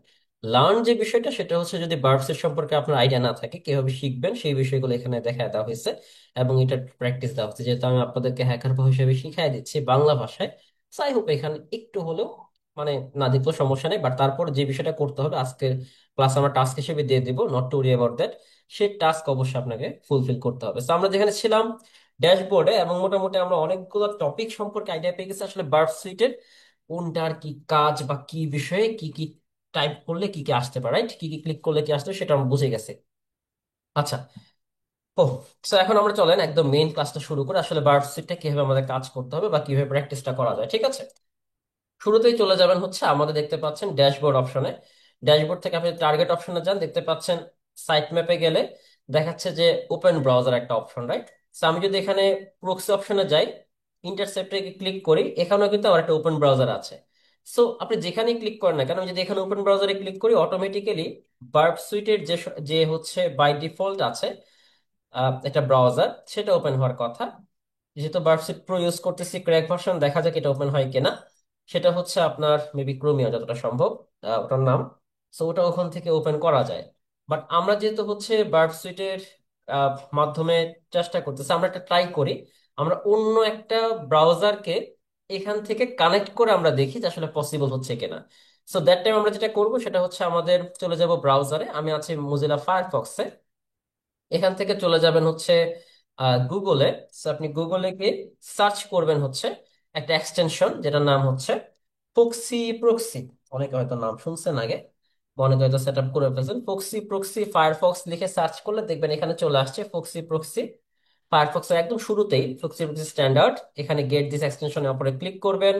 লার্ন যে বিষয়টা, সেটা যদি ভার্বসের সম্পর্কে আপনার আইডিয়া না থাকে, কিভাবে শিখবেন সেই বিষয়গুলো এখানে দেখা দেওয়া হয়েছে, এবং এটা প্র্যাকটিস দেওয়া হচ্ছে। যেহেতু আমি আপনাদেরকে হ্যাকার হিসেবে শিখাই দিচ্ছি বাংলা ভাষায়, যাই হোক এখানে একটু হলেও মানে না দেখলেও সমস্যা নেই, বাট তারপর যে বিষয়টা করতে হবে আজকের ক্লাস আমরা টাস্ক হিসেবে দিয়ে দিব, নট টু ওরি অ্যাবাউট দ্যাট, সেই টাস্ক অবশ্যই আপনাকে ফুলফিল করতে হবে। তো আমরা যেখানে ছিলাম ড্যাশবোর্ডে, এবং মোটামুটি আমরা অনেকগুলো টপিক সম্পর্কে আইডিয়া পেয়ে গেছি, আসলে ভার্ব সুইটের কোনটার কি কাজ বা কি বিষয়ে কি কি টাইপ করলে কি কি আসতে পারে, রাইট? কি কি ক্লিক করলে কি আসতে, সেটা আমরা বুঝে গেছি। আচ্ছা, ও, তো এখন আমরা চলেন একদম মেইন ক্লাসটা শুরু করে, আসলে ভার্ব সুইটটা কিভাবে আমাদের কাজ করতে হবে বা কিভাবে প্র্যাকটিসটা করা যায়, ঠিক আছে? শুরুতেই চলে যাবেন আমাদের দেখতে পাচ্ছেন ড্যাশবোর্ড অপশনে। ড্যাশবোর্ড থেকে আপনি টার্গেট অপশনে যান, দেখতে পাচ্ছেন সাইট ম্যাপে গেলে দেখাচ্ছে যে ওপেন ব্রাউজার একটা অপশন, রাইট? তো আমি যদি এখানে প্রক্সি অপশনে যাই, ইন্টারসেপ্টে ক্লিক করি, এখানেও কিন্তু আমার একটা ওপেন ব্রাউজার আছে। সো আপনি যেখানেই ক্লিক করেন না কেন, আমি যদি এখানে ওপেন ব্রাউজারে ক্লিক করি, অটোমেটিক্যালি বার্ব সুইটের যে বাই ডিফল্ট আছে একটা ব্রাউজার, সেটা ওপেন হওয়ার কথা। যেহেতু বার্ডসিট প্রো ইউজ করতেছি ক্র্যাক ভার্সন, দেখা যাক এটা ওপেন হয় কিনা। সেটা আপনার মেবি ক্রোমিও যতটা সম্ভব, ওটার নাম। সো ওটা ওখান থেকে ওপেন করা যায়। বাট আমরা যেহেতু বার্ডসিটের মাধ্যমে চেষ্টা করতেছি, আমরা একটা ট্রাই করি, আমরা অন্য একটা ব্রাউজারকে এখান থেকে কানেক্ট করে আমরা দেখি যে আসলে পসিবল হচ্ছে কিনা। সো দ্যাট টাইম আমরা যেটা করব সেটা আমাদের চলে যাব ব্রাউজারে, আমি আছি মোজিলা ফায়ারফক্সে। এখান থেকে চলে যাবেন গুগলে। So, আপনি গুগলে গিয়ে সার্চ করবেন একটা এক্সটেনশন যেটার নাম প্রক্সি। প্রক্সি অনেকে হয়তো নাম শুনছেন আগে, মনে করে তো সেট আপ করে ফেলছেন। ফক্সি প্রক্সি ফায়ারফক্স লিখে সার্চ করলে দেখবেন এখানে চলে আসছে ফক্সি প্রক্সি ফায়ারফক্সের একদম শুরুতেই ফক্সি প্রক্সি স্ট্যান্ডার্ড। এখানে গেট দিস এক্সটেনশনের উপরে ক্লিক করবেন,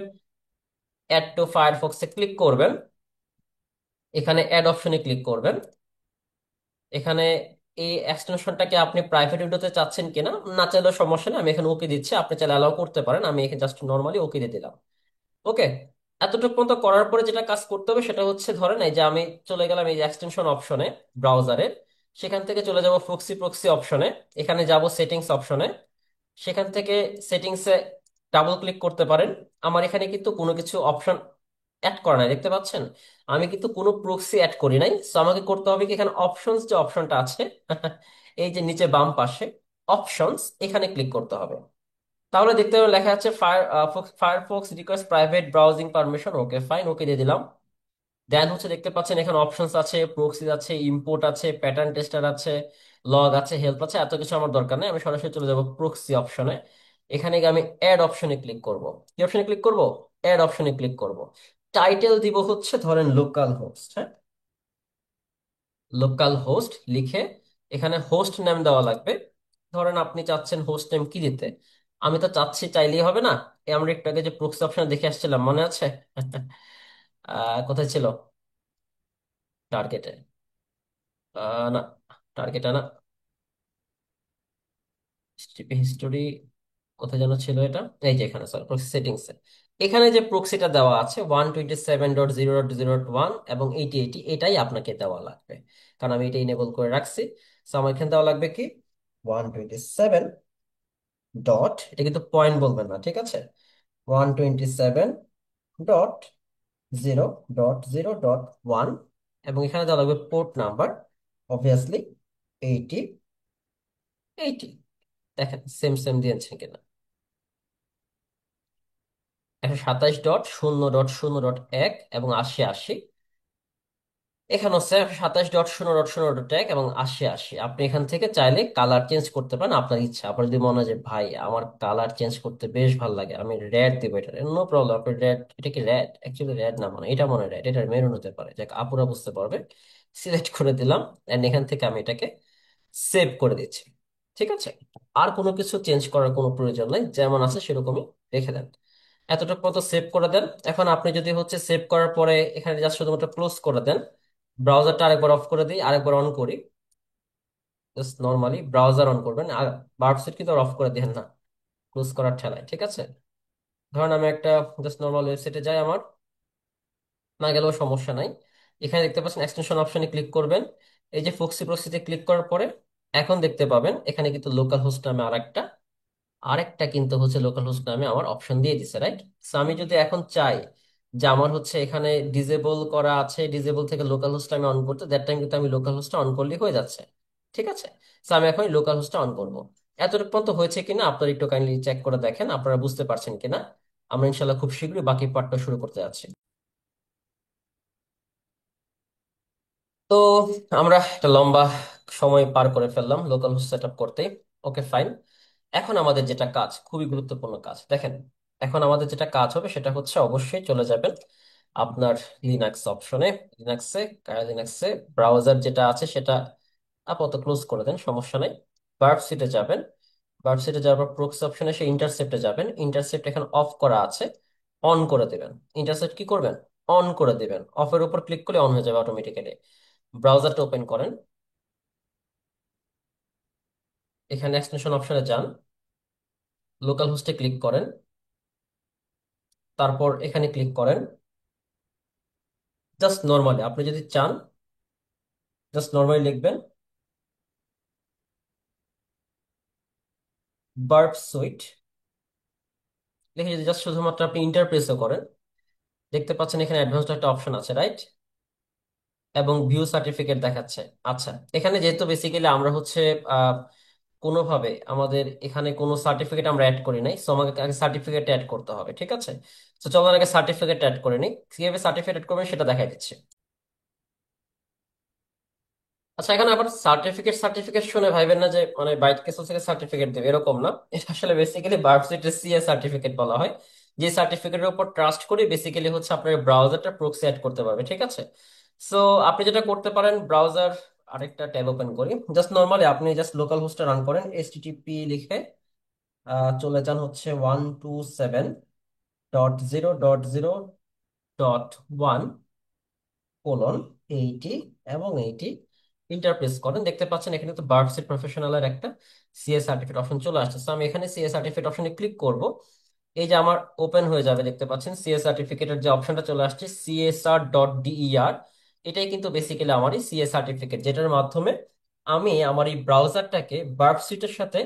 অ্যাড টু ফায়ারফক্সে ক্লিক করবেন, এখানে অ্যাড অপশনে ক্লিক করবেন। এখানে এই এক্সটেনশনটাকে আপনি প্রাইভেট উইন্ডোতে চাচ্ছেন কিনা, না চাইলেও সমস্যা নেই, আমি এখানে ওকে দিচ্ছি, আপনি চাইলে অ্যালাউ করতে পারেন, আমি এখানে জাস্ট নর্মালি ওকে দিয়ে দিলাম। ওকে, এতটুকু পর্যন্ত করার পরে যেটা কাজ করতে হবে সেটা হচ্ছে, ধরেন এই যে আমি চলে গেলাম এই যে এক্সটেনশন অপশনে ব্রাউজারে, সেখান থেকে চলে যাব প্রক্সি প্রক্সি অপশনে, এখানে যাব সেটিংস অপশনে, সেখান থেকে সেটিংসে ডাবল ক্লিক করতে পারেন। আমার এখানে কিন্তু কোনো কিছু অপশন অ্যাড করা নাই, দেখতে পাচ্ছেন আমি কিন্তু কোনো প্রক্সি অ্যাড করি নাই। সো আমাকে করতে হবে কি, এখানে অপশনস যে অপশনটা আছে এই যে নিচে বাম পাশে অপশনস, এখানে ক্লিক করতে হবে। তাহলে দেখতে পাবেন লেখা আছে Firefox request private browsing permission, okay fine, okay দিয়ে দিলাম। দেন হচ্ছে দেখতে পাচ্ছেন এখানে অপশনস আছে, প্রক্সিস আছে, ইম্পোর্ট আছে, প্যাটার্ন টেস্টার আছে, লগ আছে, হেল্প আছে, এত কিছু আমার দরকার নেই, আমি সরাসরি চলে যাব প্রক্সি অপশনে। এখানে গিয়ে আমি অ্যাড অপশনে ক্লিক করব। কি অপশনে ক্লিক করব? অ্যাড অপশনে ক্লিক করব। টাইটেল দিব হচ্ছে ধরেন লোকাল হোস্ট, হ্যাঁ, লোকাল হোস্ট লিখে এখানে হোস্ট নেম দেওয়া লাগবে। ধরেন আপনি চাচ্ছেন হোস্ট নেম কি দিতে, আমি তো চাচ্ছি চাইলেই হবে না, আমরা একটু আগে যে প্রক্সি অপশন দেখে আসছিলাম মনে আছে কোথায় ছিল, টার্গেটে, না, টার্গেটে না, হিস্টোরি, কোথায় যেন ছিল এটা, এই যে এখানে সরি প্রক্সি সেটিংস এ, এখানে যে প্রক্সিটা দেওয়া আছে 127.0.0.1 এবং 8080, এটাই আপনাকে দেওয়া লাগবে, কারণ আমি এটা ইনেবল করে রাখছি। তো আমার এখানে দেওয়া লাগবে কি, 127 ডট, এটা কিন্তু পয়েন্ট বলবেন না, ঠিক আছে, 127.0.0.1, এবং এখানে দেওয়া লাগবে পোর্ট নাম্বার, অবভিয়াসলি 8080। দেখেন সেম সেম দিয়েছেন কিনা, 127.0.0.1 এবং 8080, এখানে হচ্ছে 127.0.0.1 এবং 8080। আপনি এখান থেকে চাইলে কালার চেঞ্জ করতে পারেন আপনার ইচ্ছা। আপনার যদি মনে হয় যে ভাই আমার কালার চেঞ্জ করতে বেশ ভালো লাগে, আমি রেড দিব, এটা নো প্রবলেম, আপনি রেড, এটা কি রেড, অ্যাকচুয়ালি রেড না, মানে এটা মনে হয় রেড, এটা মেরুন হতে পারে, যাক আপুরা বুঝতে পারবে। সিলেক্ট করে দিলাম, এন্ড এখান থেকে আমি এটাকে সেভ করে দিচ্ছি। ঠিক আছে, আর কোনো কিছু চেঞ্জ করার কোনো প্রয়োজন নাই, যেমন আছে সেরকমই রেখে দেন। এতটুকু মতো সেভ করে দেন। এখন আপনি যদি হচ্ছে সেভ করার পরে এখানে জাস্ট শুধুমাত্র ক্লোজ করে দেন, ব্রাউজারটা আরেকবার অফ করে দিই, আরেকবার অন করি, জাস্ট নর্মালি ব্রাউজার অন করবেন, আর বার্ডসেট কিন্তু অফ করে দিবেন না ক্লোজ করার ঠেলায়, ঠিক আছে। ধরুন আমি একটা জাস্ট নর্মাল ওয়েবসাইটে যাই, আমার না গেলেও সমস্যা নাই। এখানে দেখতে পাচ্ছেন এক্সটেনশন অপশনে ক্লিক করবেন, এই যে ফক্সি প্রক্সিতে ক্লিক করার পরে এখন দেখতে পাবেন এখানে কিন্তু লোকাল হোস্ট নামে আরেকটা আরেকটা কিন্তু হচ্ছে লোকাল হোস্ট নামে আমার অপশন দিয়ে দিছে, রাইট। সো আমি যদি এখন চাই যে আমার হচ্ছে এখানে ডিজেবল করা আছে, ডিজেবল থেকে লোকাল হোস্ট আমি অন করতে, দ্যাট টাইম কিন্তু আমি লোকাল হোস্টটা অন করলেই হয়ে যাচ্ছে, ঠিক আছে। সো আমি এখন লোকাল হোস্টটা অন করবো। এতটুকু পর্যন্ত হয়েছে কিনা আপনারা একটু কাইন্ডলি চেক করে দেখেন, আপনারা বুঝতে পারছেন কিনা। আমরা ইনশাল্লাহ খুব শীঘ্রই বাকি পার্টটা শুরু করতে যাচ্ছি। তো আমরা একটা লম্বা সময় পার করে ফেললাম লোকাল হোস্ট সেট আপ করতে। ওকে ফাইন, এখন আমাদের যেটা কাজ, খুবই গুরুত্বপূর্ণ কাজ, দেখেন এখন আমাদের যেটা কাজ হবে সেটা হচ্ছে অবশ্যই চলে যাবেন আপনার লিনাক্স অপশনে, লিনাক্সে ব্রাউজার যেটা আছে সেটা আপাতত ক্লোজ করে দেন, সমস্যা নেই। বার্ব সিটে যাবেন, বার্ব সিটে যাওয়ার পর প্রক্সি অপশনে এসে ইন্টারসেপ্টে যাবেন, ইন্টারসেপ্ট এখানে অফ করা আছে, অন করে দেবেন। ইন্টারসেপ্ট কি করবেন, অন করে দেবেন, অফের উপর ক্লিক করলে অন হয়ে যাবে অটোমেটিক্যালি। ব্রাউজারটা ওপেন করেন, এখানে এক্সটেনশন অপশনে যান, লোকাল হোস্টে ক্লিক করেন, তারপর এখানে ক্লিক করেন, জাস্ট নর্মালি আপনি যদি চান জাস্ট নর্মালি লিখবেন বার্ব সুইট, লিখে যদি জাস্ট শুধুমাত্র আপনি ইন্টারপ্রেসও করেন, দেখতে পাচ্ছেন এখানে অ্যাডভান্সড একটা অপশন আছে, রাইট, এবং ভিউ সার্টিফিকেট দেখাচ্ছে। আচ্ছা, এখানে যেহেতু বেসিক্যালি আমরা হচ্ছে আহ, কোনোভাবে আমাদের এখানে কোনো সার্টিফিকেট আমরা অ্যাড করি নাই, সো আমাকে আগে সার্টিফিকেট অ্যাড করতে হবে, ঠিক আছে। তো চলো আগে সার্টিফিকেট অ্যাড করে নিই, কিভাবে সার্টিফিকেট অ্যাড করবেন সেটা দেখাই দিচ্ছি। আচ্ছা, এখানে আবার সার্টিফিকেট সার্টিফিকেট শুনে ভাইবেন না যে মানে বাইট কেসেল থেকে সার্টিফিকেট দেবে, এরকম না, এটা আসলে বেসিক্যালি ভার্সিটির সিএ সার্টিফিকেট বলা হয়। যে সার্টিফিকেটের উপর ট্রাস্ট করে বেসিক্যালি হচ্ছে আপনার ব্রাউজারটা প্রক্সি অ্যাড করতে পারবে, ঠিক আছে। সো আপনি যেটা করতে পারেন, ব্রাউজার আরেকটা ট্যাব ওপেন করি, জাস্ট নর্মালি আপনি জাস্ট লোকাল হোস্টে রান করেন, HTTP লিখে চলে যান হচ্ছে 127.0.0.1 এবং এইটি ইন্টারপ্রেস করেন। দেখতে পাচ্ছেন এখানে তো বার্ডসিট প্রফেশনালের একটা সিএস সার্টিফিকেট অপশন চলে আসছে। So আমি এখানে সিএস সার্টিফিকেট অপশনে ক্লিক করব। এই যে আমার ওপেন হয়ে যাবে, দেখতে পাচ্ছেন সিএস সার্টিফিকেটের যে অপশনটা চলে আসছে CSR.DER, এটাই কিন্তু বেসিক্যালি আমারই সিএস সার্টিফিকেট, যেটার মাধ্যমে আমি আমার এই ব্রাউজারটাকে বার্ডসিটের সাথে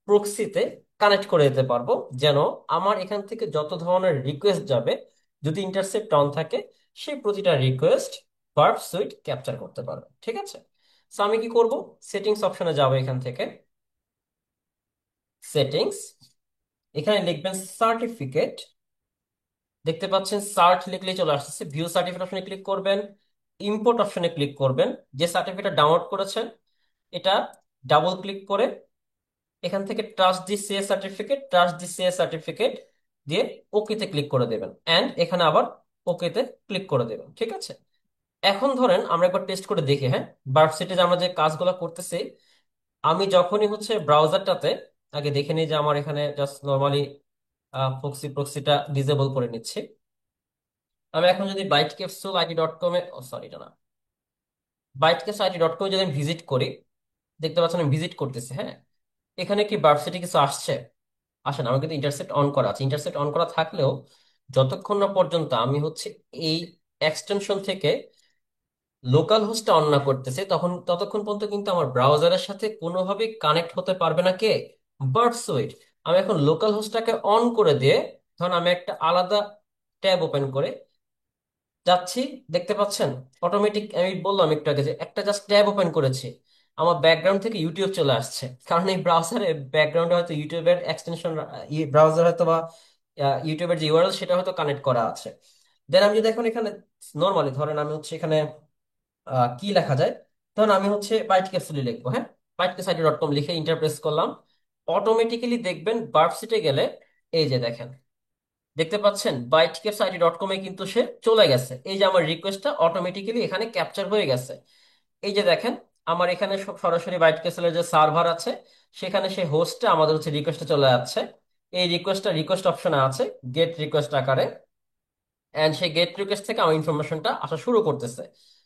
প্রক্সিতে কানেক্ট করে দিতে পারবো, যেন আমার এখান থেকে যত ধরনের রিকোয়েস্ট যাবে, যদি ইন্টারসেপ্ট অন থাকে, সেই প্রতিটা রিকোয়েস্ট ভার্ব সুইট ক্যাপচার করতে পারবে। ঠিক আছে, সো আমি কি করব, সেটিংস অপশনে যাব, এখান থেকে সেটিংস, এখানে লিখবেন সার্টিফিকেট। দেখতে পাচ্ছেন সার্চ লিখলেই চলে আসছে, ভিউ সার্টিফিকেট অপশনে ক্লিক করবেন, ইম্পোর্ট অপশনে ক্লিক করবেন, যে সার্টিফিকেট ডাউনলোড করেছেন এটা ডাবল ক্লিক করে এখান থেকে ট্রাস্ট দি সিএস সার্টিফিকেট, ট্রাস্ট দি সিএস সার্টিফিকেট দিয়ে ওকেতে ক্লিক করে দেবেন, এন্ড এখানে আবার ওকেতে ক্লিক করে দেবেন। ঠিক আছে, এখন ধরেন আমরা একবার টেস্ট করে দেখি, হ্যাঁ, বার্কসিটে যে আমরা যে কাজগুলো করতেছি, আমি যখনই হচ্ছে ব্রাউজারটাতে আগে দেখে নিই যে আমার এখানে জাস্ট নর্মালি প্রক্সিটা ডিসেবল করে নিচ্ছি। আমি এখন যদি bytecapsule.id.com সরি এটা না, bytecapsule.id.com যদি আমি ভিজিট করি, দেখতে পাচ্ছেন আমি ভিজিট করতেছি, হ্যাঁ, এখানে কি বার্কসিটে কিছু আসছে? আসে না, আমার কিন্তু ইন্টারসেপ্ট অন করা আছে। ইন্টারসেপ্ট অন করা থাকলেও যতক্ষণ না পর্যন্ত আমি হচ্ছে এই এক্সটেনশন থেকে লোকাল হোস্টটা অন না করতেছে, ততক্ষণ পর্যন্ত কিন্তু আমার ব্রাউজারের সাথে কোনোভাবে কানেক্ট হতে পারবে না কে, বার্ডসুইট। আমি এখন লোকাল হোস্টটাকে অন করে দিয়ে, ধরুন আমি একটা আলাদা ট্যাব ওপেন করে যাচ্ছি, দেখতে পাচ্ছেন অটোমেটিক, আমি বললাম একটু আগে যে একটা জাস্ট ট্যাব ওপেন করেছি, আমার ব্যাকগ্রাউন্ড থেকে ইউটিউব চলে আসছে, কারণ এই ব্রাউজারে ব্যাকগ্রাউন্ডে হয়তো ইউটিউবের এক্সটেনশন, ব্রাউজার হয়তো বা ইউটিউবের যে ইউআরএল সেটা হয়তো কানেক্ট করা আছে। দেন আমি যদি এখন এখানে নর্মালি ধরেন আমি হচ্ছে এখানে কি লেখা যায়, ধরুন আমি হচ্ছে বাইট ক্যাপসুলি লিখবো, হ্যাঁ, bytecapsule.com লিখে ইন্টারপ্রেস করলাম, অটোমেটিক্যালি দেখবেন ভার্বসিটে গেলে এই যে দেখেন, দেখতে পাচ্ছেন bytecapsule.com এ কিন্তু সে চলে গেছে, এই যে আমার রিকোয়েস্টটা অটোমেটিক্যালি এখানে ক্যাপচার হয়ে গেছে। এই যে দেখেন আমার এখানে সরাসরি বাইট ক্যাসেলের যে সার্ভার আছে, সেখানে সেই হোস্টে আমাদের হচ্ছে রিকোয়েস্টটা চলে যাচ্ছে, এই রিকোয়েস্টটা রিকোয়েস্ট অপশনে আছে গেট রিকোয়েস্ট আকারে, এন্ড সেই গেট রিকোয়েস্ট থেকে আমার ইনফরমেশনটা আসা শুরু করতেছে।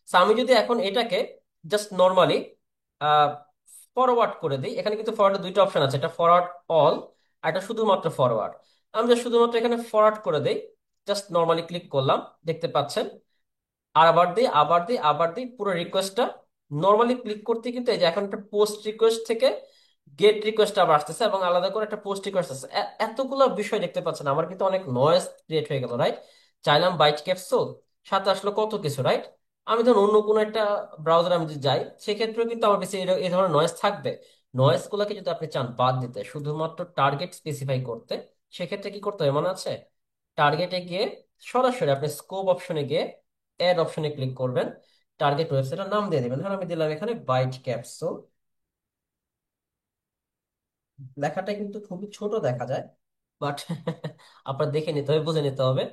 সো আমি যদি এখন এটাকে জাস্ট নর্মালি ফরওয়ার্ড করে দিই, এখানে কিন্তু ফরওয়ার্ডের দুইটা অপশন আছে, এটা ফরওয়ার্ড অল আর এটা শুধুমাত্র ফরওয়ার্ড। আমি জাস্ট শুধুমাত্র এখানে ফরওয়ার্ড করে দিই, জাস্ট নর্মালি ক্লিক করলাম, দেখতে পাচ্ছেন, আর আবার দিই, আবার দিই, আবার দিই, পুরো রিকোয়েস্টটা নর্মালি ক্লিক করতে কিন্তু এই যে এখন একটা পোস্ট রিকোয়েস্ট থেকে গেট রিকোয়েস্ট আবার আসতেছে এবং আলাদা করে একটা পোস্ট রিকোয়েস্ট আছে, এতগুলো বিষয় দেখতে পাচ্ছেন, আমার কিন্তু অনেক নয়েজ ক্রিয়েট হয়ে গেল, রাইট? চাইলাম বাইট ক্যাপসুল, সাথে আসলো কত কিছু, রাইট? আমি ধরুন অন্য কোনো একটা ব্রাউজার আমি যদি যাই, সেক্ষেত্রেও কিন্তু আমার বেশি এই ধরনের নয়েজ থাকবে। নয়েজ গুলোকে যদি আপনি চান বাদ দিতে, শুধুমাত্র টার্গেট স্পেসিফাই করতে, সেক্ষেত্রে কি করতে হবে মনে আছে? টার্গেটে গিয়ে সরাসরি আপনি স্কোপ অপশনে গিয়ে অ্যাড অপশনে ক্লিক করবেন, টার্গেট ওয়েবসাইটের নাম দিয়ে দিবেন, ধরুন আমি দিলাম এখানে বাইট ক্যাপসুল। লেখাটা কিন্তু খুবই ছোট দেখা যায়, বাট আপনার দেখে নিতে হবে, বুঝে নিতে হবে।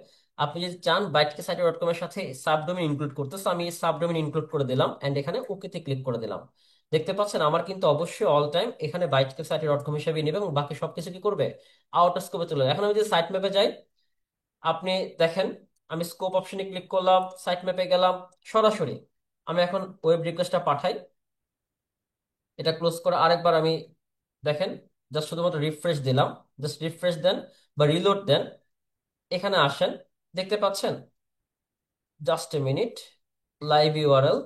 আপনি যদি চান বাইটকে সাইট.কম এর সাথে সাবডোমেন ইনক্লুড করতে, so আমি সাবডোমেন ইনক্লুড করে দিলাম এন্ড এখানে ওকেতে ক্লিক করে দিলাম। দেখতে পাচ্ছেন আমার কিন্তু অবশ্যই অল টাইম এখানে বাইটকে সাইট.কম হিসেবে নেবে এবং বাকি সবকিছু কি করবে, আউট অফ স্কোপে চলে যাবে। এখন আমি যদি সাইট ম্যাপে যাই, আপনি দেখেন আমি স্কোপ অপশনে ক্লিক করলাম, সাইট ম্যাপে গেলাম, সরাসরি আমি এখন ওয়েব রিকোয়েস্টটা পাঠাই, এটা ক্লোজ করে আরেকবার আমি দেখেন জাস্ট শুধুমাত্র রিফ্রেশ দিলাম, জাস্ট রিফ্রেশ দেন বা রিলোড দেন, এখানে আসেন, দেখতে পাচ্ছেন, just a minute, live URL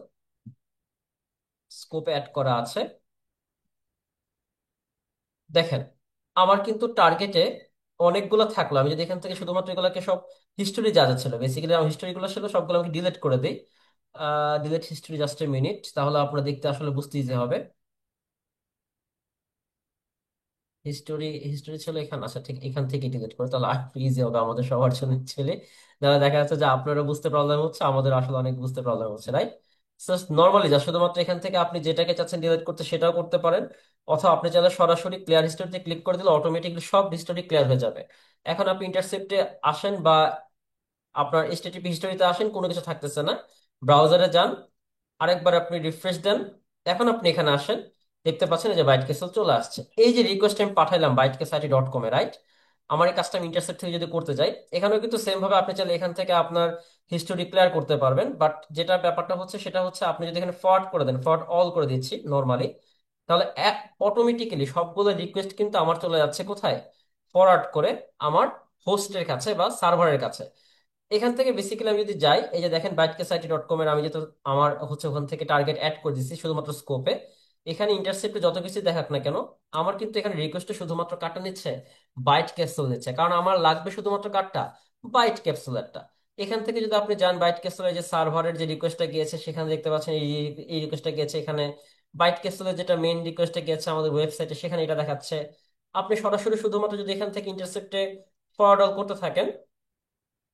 স্কোপে অ্যাড করা আছে, দেখেন আমার কিন্তু টার্গেটে অনেকগুলো থাকলো, আমি যদি এখান থেকে শুধুমাত্র এগুলোকে সব হিস্টোরি যা যা ছিল, বেসিক্যালি আমার হিস্টোরি গুলো ছিল সবগুলো আমি ডিলিট করে দিই, delete history, just a minute, তাহলে আপনারা দেখতে আসলে বুঝতে ইজি হবে। হিস্টোরি হিস্টোরি ছিল এখানে, আচ্ছা ঠিক এখান থেকে ডিলিট করে, তাহলে আর ইজি হবে আমাদের সবার জন্য ছেলে, যারা দেখা যাচ্ছে যে আপনারা বুঝতে প্রবলেম হচ্ছে, আমাদের আসলে অনেক বুঝতে প্রবলেম হচ্ছে, রাইট? নর্মালি যা শুধুমাত্র এখান থেকে আপনি যেটাকে চাচ্ছেন ডিলিট করতে সেটাও করতে পারেন, অথবা আপনি চাইলে সরাসরি ক্লিয়ার হিস্টোরিতে ক্লিক করে দিলে অটোমেটিকলি সব হিস্টোরি ক্লিয়ার হয়ে যাবে। এখন আপনি ইন্টারসেপ্টে আসেন বা আপনার এইচটিটিপি হিস্টোরিতে আসেন, কোনো কিছু থাকতেছে না, ব্রাউজারে যান, আরেকবার আপনি রিফ্রেশ দেন, এখন আপনি এখানে আসেন, দেখতে পাচ্ছেন এই যে বাইট ক্যাসেল চলে আসছে। এই যে রিকোয়েস্ট আমি পাঠাইলাম bytecastle.com এ, রাইট? আমার এই কাজটা আমি ইন্টারসেপ্ট থেকে যদি করতে যাই, এখানেও কিন্তু সেম ভাবে আপনি চাইলে এখান থেকে আপনার হিস্টোরি ক্লিয়ার করতে পারবেন। বাট যেটা ব্যাপারটা হচ্ছে সেটা হচ্ছে আপনি যদি এখানে ফরওয়ার্ড করে দেন, ফরওয়ার্ড অল করে দিচ্ছি নর্মালি, তাহলে অটোমেটিক্যালি সবগুলো রিকোয়েস্ট কিন্তু আমার চলে যাচ্ছে কোথায়? ফরওয়ার্ড করে আমার হোস্টের কাছে বা সার্ভারের কাছে। এখান থেকে বেসিক্যালি আমি যদি যাই, এই যে দেখেন bytecasite.com এর আমি যেহেতু আমার হচ্ছে ওখান থেকে টার্গেট অ্যাড করে দিচ্ছি শুধুমাত্র স্কোপে, এখানে ইন্টারসেপ্টে যত কিছু দেখাক না কেন, আমার কিন্তু এখানে রিকোয়েস্টে শুধুমাত্র কাটা নিচ্ছে, বাইট ক্যাপসুল নিচ্ছে, কারণ আমার লাগবে শুধুমাত্র কাটটা, বাইট ক্যাপসুলারটা। এখান থেকে যদি আপনি যান বাইট ক্যাপসুলের যে সার্ভারের যে রিকোয়েস্টটা গিয়েছে, সেখানে দেখতে পাচ্ছেন এই রিকোয়েস্টটা গিয়েছে এখানে। বাইট ক্যাপসুলের যেটা মেইন রিকোয়েস্টটা গিয়েছে আমাদের ওয়েবসাইটে, সেখানে এটা দেখাচ্ছে। আপনি সরাসরি শুধুমাত্র যদি এখান থেকে ইন্টারসেপ্টে ফরওয়ার্ড করতে থাকেন,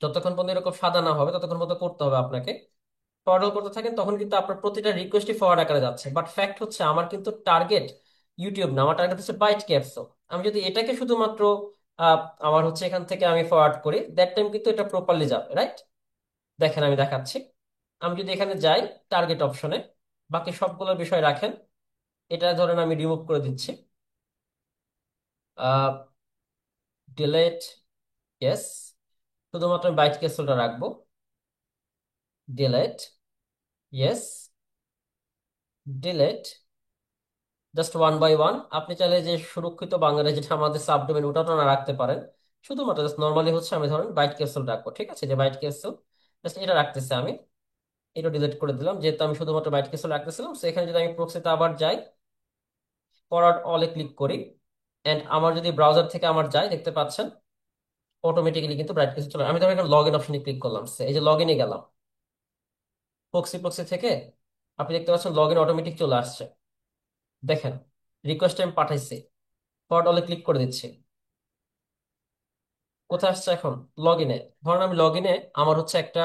যতক্ষণ পর্যন্ত এরকম সাদা না হবে ততক্ষণ পর্যন্ত করতে হবে আপনাকে, ফরওয়ার্ড করতে থাকেন, তখন কিন্তু আপনার প্রতিটা রিকোয়েস্টই ফরওয়ার্ড আকারে যাচ্ছে। বাট ফ্যাক্ট হচ্ছে আমার কিন্তু টার্গেট ইউটিউব না, আমার টার্গেট হচ্ছে বাইট ক্যাপসুল। আমি যদি এটাকে শুধুমাত্র আহ, আমার হচ্ছে এখান থেকে আমি ফরওয়ার্ড করি, দ্যাট টাইম কিন্তু এটা প্রপারলি যাবে, রাইট? দেখেন আমি দেখাচ্ছি। আমি যদি এখানে যাই টার্গেট অপশনে, বাকি সবগুলো বিষয় রাখেন, এটা ধরেন আমি রিমুভ করে দিচ্ছি, ডিলেট, ইয়েস, শুধুমাত্র আমি বাইট ক্যাপসুলটা রাখবো, delete, yes, delete, just one by one. আপনি চাইলে যে সুরক্ষিত বাংলা যেটা আমাদের সাবডোমেন, ওটাও না রাখতে পারেন। শুধুমাত্র জাস্ট নর্মালি হচ্ছে আমি ধরেন বাইট ক্যাপসুল রাখবো, ঠিক আছে? যে বাইট ক্যাপসুল, জাস্ট এটা রাখতেছে আমি, এটা ডিলিট করে দিলাম যেহেতু আমি শুধুমাত্র বাইট ক্যাপসুল রাখতেছিলাম। সো এখানে যদি আমি প্রক্সিতে আবার যাই, ফরওয়ার্ড অলে ক্লিক করি, এন্ড আমার যদি ব্রাউজার থেকে আমার যাই, দেখতে পাচ্ছেন অটোমেটিক্যালি কিন্তু বাইট ক্যাপসুল চলে। আমি ধরেন এখানে লগ ইন অপশনে ক্লিক করলাম, সো এই যে লগ ইনে গেলাম, প্রক্সি থেকে আপনি দেখতে পাচ্ছেন লগ ইন অটোমেটিক চলে আসছে। দেখেন রিকোয়েস্ট আমি পাঠাইছি, ফরওয়ার্ড অলে ক্লিক করে দিচ্ছি, কোথায় আসছে এখন? লগ ইনে। ধরেন আমি লগ ইনে আমার হচ্ছে একটা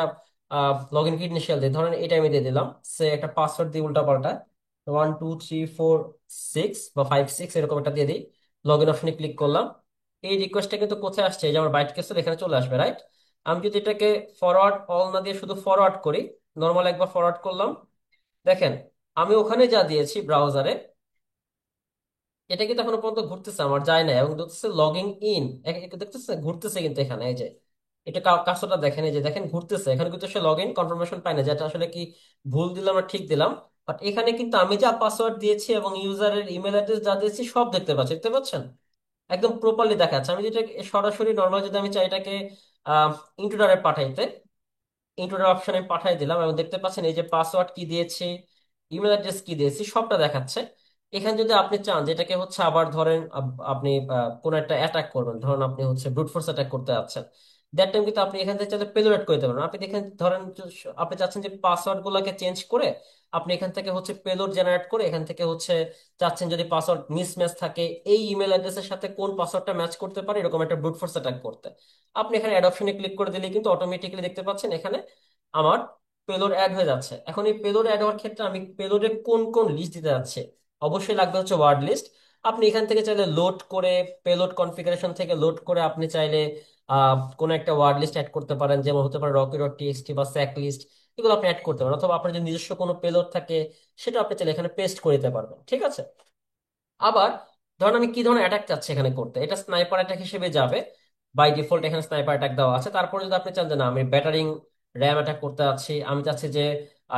লগ ইন ক্রিডেন্সিয়াল দিই, ধরেন এটা আমি দিয়ে দিলাম, সে একটা পাসওয়ার্ড দিয়ে উল্টা পাল্টা 1234 6 বা 56 এরকম একটা দিয়ে দিই, লগ ইন অপশনে ক্লিক করলাম। এই রিকোয়েস্টটা কিন্তু কোথায় আসছে? এই যে আমার বাইট ক্যাসেল এখানে চলে আসবে, রাইট? আমি যদি এটাকে ফরওয়ার্ড অল না দিয়ে শুধু ফরওয়ার্ড করি, নর্মাল একবার ফরওয়ার্ড করলাম, দেখেন আমি ওখানে যা দিয়েছি ব্রাউজারে, এটা কিন্তু এখনো পর্যন্ত ঘুরতেছে, আমার যায় না, এবং দেখতেছে লগিং ইন, দেখতেছে ঘুরতেছে কিন্তু এখানে, এই যে এটা কাজটা দেখেন, এই যে দেখেন ঘুরতেছে, এখানে কিন্তু সে লগ ইন কনফার্মেশন পায় না, যেটা আসলে কি ভুল দিলাম না ঠিক দিলাম। বাট এখানে কিন্তু আমি যা পাসওয়ার্ড দিয়েছি এবং ইউজারের ইমেল অ্যাড্রেস যা দিয়েছি সব দেখতে পাচ্ছি, দেখতে পাচ্ছেন? একদম প্রপারলি দেখাচ্ছে। আমি যেটা সরাসরি নর্মাল যদি আমি চাই এটাকে ইন্ট্রোডারে পাঠাইতে, ইন্টার অপশনে পাঠিয়ে দিলাম এবং দেখতে পাচ্ছেন এই যে পাসওয়ার্ড কি দিয়েছি, ইমেল অ্যাড্রেস কি দিয়েছি, সবটা দেখাচ্ছে। এখানে যদি আপনি চান যেটাকে হচ্ছে আবার ধরেন আপনি কোন একটা অ্যাটাক করবেন, ধরুন আপনি হচ্ছে ব্রুট ফোর্স অ্যাটাক করতে যাচ্ছেন, দ্যাট টাইম কিন্তু আপনি এখান থেকে চাইলে পেলোড করে দিতে পারেন। আপনি দেখেন ধরেন আপনি চাচ্ছেন যে পাসওয়ার্ড গুলোকে চেঞ্জ করে আপনি এখান থেকে হচ্ছে পেলোড জেনারেট করে, এখান থেকে হচ্ছে চাচ্ছেন যদি পাসওয়ার্ড মিসম্যাচ থাকে এই ইমেল অ্যাড্রেসের সাথে কোন পাসওয়ার্ডটা ম্যাচ করতে পারে এরকম একটা ব্রুট ফোর্স অ্যাটাক করতে, আপনি এখানে অ্যাড অপশনে ক্লিক করে দিলে কিন্তু অটোমেটিক্যালি দেখতে পাচ্ছেন এখানে আমার পেলোড অ্যাড হয়ে যাচ্ছে। এখন এই পেলোড অ্যাড হওয়ার ক্ষেত্রে আমি পেলোডে কোন কোন লিস্ট দিতে যাচ্ছে, অবশ্যই লাগবে হচ্ছে ওয়ার্ড লিস্ট। আপনি এখান থেকে চাইলে লোড করে, পেলোড কনফিগারেশন থেকে লোড করে আপনি চাইলে কোন একটা ওয়ার্ড লিস্ট অ্যাড করতে পারেন, যেমন হতে পারে rocky.txt বা স্যাক লিস্ট, এগুলো আপনি অ্যাড করতে পারেন। অথবা আপনার যদি নিজস্ব কোনো পেলোড থাকে সেটা আপনি চাইলে এখানে পেস্ট করে দিতে পারবেন, ঠিক আছে? আবার ধরুন আমি কি ধরনের অ্যাটাক চাচ্ছি এখানে করতে, এটা স্নাইপার অ্যাটাক হিসেবে যাবে, বাই ডিফল্ট এখানে স্নাইপার অ্যাটাক দেওয়া আছে। তারপর যদি আপনি চান যে না আমি ব্যাটারিং র্যাম অ্যাটাক করতে যাচ্ছি, আমি চাচ্ছি যে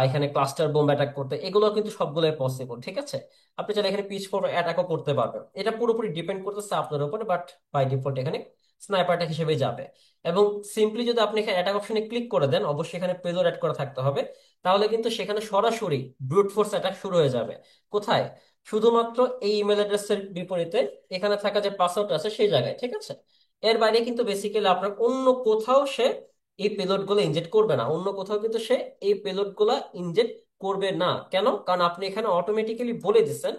এখানে ক্লাস্টার বোম অ্যাটাক করতে, এগুলো কিন্তু সবগুলোই পসিবল, ঠিক আছে? আপনি চাইলে এখানে পিচ ফোর অ্যাটাকও করতে পারবেন, এটা পুরোপুরি ডিপেন্ড করতেছে আপনার উপরে। বাট বাই ডিফল্ট এখানে স্নাইপার অ্যাটাক হিসেবে যাবে। এবং সিম্পলি যদি আপনি এখানে অ্যাটাক অপশনে ক্লিক করে দেন, অবশ্যই এখানে পেলোড অ্যাড করা থাকতে হবে, তাহলে কিন্তু সেখানে সরাসরি ব্রুট ফোর্স অ্যাটাক শুরু হয়ে যাবে। কোথায়? শুধুমাত্র এই ইমেল অ্যাড্রেসের বিপরীতে এখানে থাকা যে পাসওয়ার্ড আছে সেই জায়গায়, ঠিক আছে? এর বাইরে কিন্তু বেসিক্যালি আপনার অন্য কোথাও সে এই পেলোড গুলো ইনজেক্ট করবে না, অন্য কোথাও কিন্তু সে এই পেলোড গুলা ইনজেক্ট করবে না। কেন? কারণ আপনি এখানে অটোমেটিক্যালি বলে দিচ্ছেন,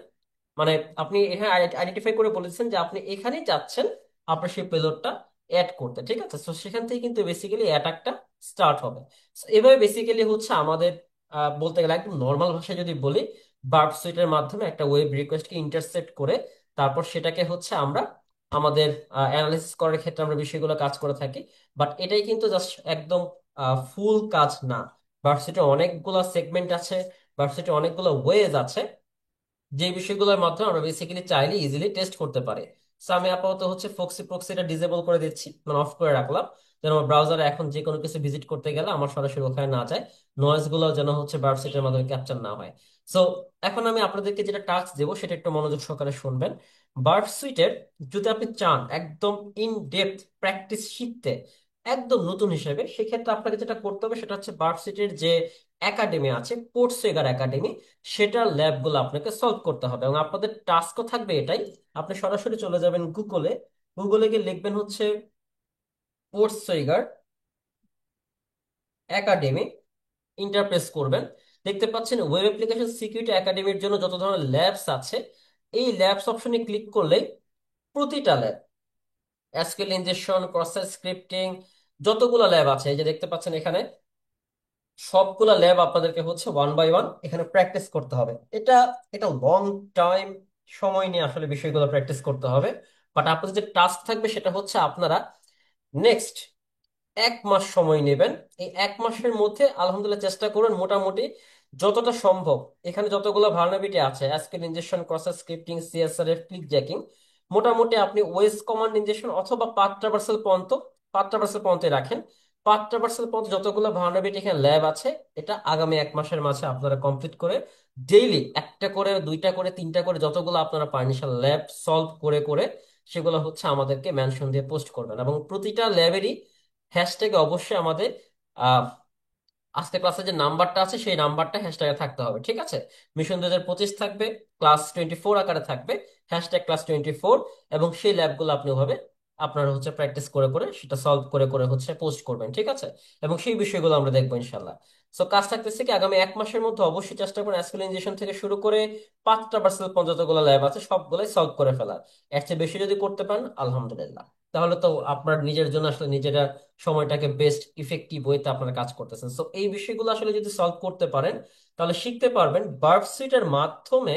মানে আপনি এখানে আইডেন্টিফাই করে বলেছেন যে আপনি এখানেই যাচ্ছেন আপনার সেই পেলোডটা অ্যাড করতে, ঠিক আছে? তো সেখান থেকে কিন্তু বেসিক্যালি অ্যাটাকটা স্টার্ট হবে। So, এভাবে বেসিক্যালি হচ্ছে আমাদের বলতে গেলে একদম নর্মাল ভাষায় যদি বলি, বার্ব সুইটের মাধ্যমে একটা ওয়েব রিকোয়েস্টকে ইন্টারসেপ্ট করে তারপর সেটাকে হচ্ছে আমরা আমাদের অ্যানালিসিস করার ক্ষেত্রে আমরা বিষয়গুলো কাজ করে থাকি। বাট এটাই কিন্তু জাস্ট একদম ফুল কাজ না। ভার্সিটির অনেকগুলা সেগমেন্ট আছে, ভার্সিটির অনেকগুলো ওয়েজ আছে, যে বিষয়গুলোর মাধ্যমে আমরা বেসিক্যালি চাইলে ইজিলি টেস্ট করতে পারি। সো আমি আপাতত হচ্ছে ফক্সি প্রক্সিটা ডিসেবল করে দিচ্ছি, মানে অফ করে রাখলাম, যেন আমার ব্রাউজারে এখন যে কোনো কিছু ভিজিট করতে গেলে আমার সরাসরি ওখানে না যায়, নয়েজ গুলো যেন হচ্ছে ভার্সিটির মাধ্যমে ক্যাপচার না হয়। সো এখন আমি আপনাদেরকে যেটা টাস্ক দেবো সেটা একটু মনোযোগ সহকারে শুনবেন। ভার্সিটির যদি আপনি চান একদম ইন ডেপথ প্র্যাকটিস শিখতে, একদম নতুন হিসেবে, সেক্ষেত্রে আপনাকে যেটা করতে হবে সেটা হচ্ছে ভার্সিটির যে একাডেমি আছে, কোর্সেগার একাডেমি, সেটার ল্যাবগুলো আপনাকে সলভ করতে হবে। এবং আপনাদের টাস্কও থাকবে এটাই, আপনি সরাসরি চলে যাবেন গুগলে, গুগলে গিয়ে লিখবেন হচ্ছে কোর্সেগার একাডেমি, ইন্টারপ্রেস করবেন। দেখতে পাচ্ছেন ওয়েব অ্যাপ্লিকেশন সিকিউরিটি একাডেমির জন্য যত ধরনের ল্যাবস আছে, এই ল্যাবস অপশনে ক্লিক করলেই প্রতিটা lab, SQL injection, process scripting, যতগুলো ল্যাব আছে এই যে দেখতে পাচ্ছেন এখানে, সবগুলা ল্যাব আপনাদেরকে হচ্ছে ওয়ান বাই ওয়ান এখানে প্র্যাকটিস করতে হবে। এটা এটা লং টাইম সময় নিয়ে আসলে বিষয়গুলো প্র্যাকটিস করতে হবে। বাট আপনাদের যে টাস্ক থাকবে সেটা হচ্ছে আপনারা নেক্সট 1 মাস সময় নেবেন। এই 1 মাসের মধ্যে আলহামদুলিল্লাহ চেষ্টা করুন মোটামুটি যতটা সম্ভব, এখানে যতগুলো ভার্নাবিলিটি আছে, SQL injection, process scripting, CSRF, clickjacking, মোটামুটি আপনি ওয়েস কমান্ড ইনজেকশন অথবা পাথ ট্রাভার্সাল পন্থ, পাথ ট্রাভার্সাল পন্থে রাখেন। পাথ ট্রাভার্সাল পন্থ যতগুলো ভার্নাবিলিটি এখানে ল্যাব আছে, এটা আগামী 1 মাসের মাঝে আপনারা কমপ্লিট করে ডেইলি একটা করে, দুইটা করে, তিনটা করে, যতগুলো আপনারা পারমিশন ল্যাব সলভ করে করে সেগুলো হচ্ছে আমাদেরকে মেনশন দিয়ে পোস্ট করবেন। এবং প্রতিটা ল্যাবেরই হ্যাশট্যাগে অবশ্যই আমাদের আহ আজকে ক্লাসে যে নাম্বারটা আছে সেই নাম্বারটা হ্যাশট্যাগে থাকতে হবে, ঠিক আছে? মিশন 2025 থাকবে, ক্লাস 24 আকারে থাকবে, #ক্লাস 24, এবং সেই ল্যাবগুলো আপনি ওভাবে আপনার হচ্ছে প্র্যাকটিস করে করে সেটা সলভ করে করে হচ্ছে পোস্ট করবেন, ঠিক আছে? এবং সেই বিষয়গুলো আমরা দেখবো ইনশাল্লাহ। সো কাজ থাকতেছে কি, আগামী 1 মাসের মধ্যে অবশ্যই চেষ্টা করুন অ্যাসকুলাইজেশন থেকে শুরু করে 5টা যতগুলো ল্যাব আছে সবগুলোই সলভ করে ফেলার। এর চেয়ে বেশি যদি করতে পারেন আলহামদুলিল্লাহ, তাহলে তো আপনার নিজের জন্য আসলে নিজেরা সময়টাকে বেস্ট ইফেক্টিভ ওয়েতে আপনারা কাজ করতেছেন। সো এই বিষয়গুলো আসলে যদি সলভ করতে পারেন তাহলে শিখতে পারবেন ভার্বসিটের মাধ্যমে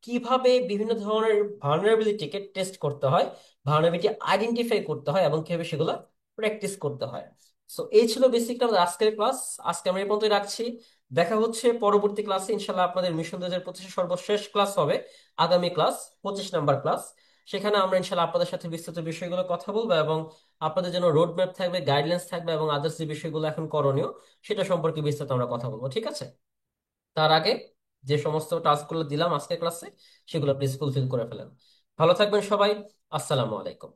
কিভাবে বিভিন্ন ধরনের ভালনারেবিলিটিকে টেস্ট করতে হয়, ভালনারেবিলিটি আইডেন্টিফাই করতে হয়, এবং কিভাবে সেগুলো প্র্যাকটিস করতে হয়। সো এই ছিল বেসিকটা আমাদের আজকের ক্লাস। আজকে আমরা এই পর্যন্তই রাখছি। দেখা হচ্ছে পরবর্তী ক্লাসে ইনশাল্লাহ। আপনাদের মিশন 2025 সর্বশেষ ক্লাস হবে আগামী ক্লাস, 25 নাম্বার ক্লাস। সেখানে আমরা ইনশাল্লাহ আপনাদের সাথে বিস্তারিত বিষয়গুলো কথা বলবো, এবং আপনাদের জন্য রোড ম্যাপ থাকবে, গাইডলাইন্স থাকবে, এবং আদার্স যে বিষয়গুলো এখন করণীয় সেটা সম্পর্কে বিস্তারিত আমরা কথা বলবো, ঠিক আছে? তার আগে যে সমস্ত টাস্কগুলো দিলাম আজকের ক্লাসে সেগুলো প্লিজ ফুলফিল করে ফেলেন। ভালো থাকবেন সবাই। আসসালামু আলাইকুম।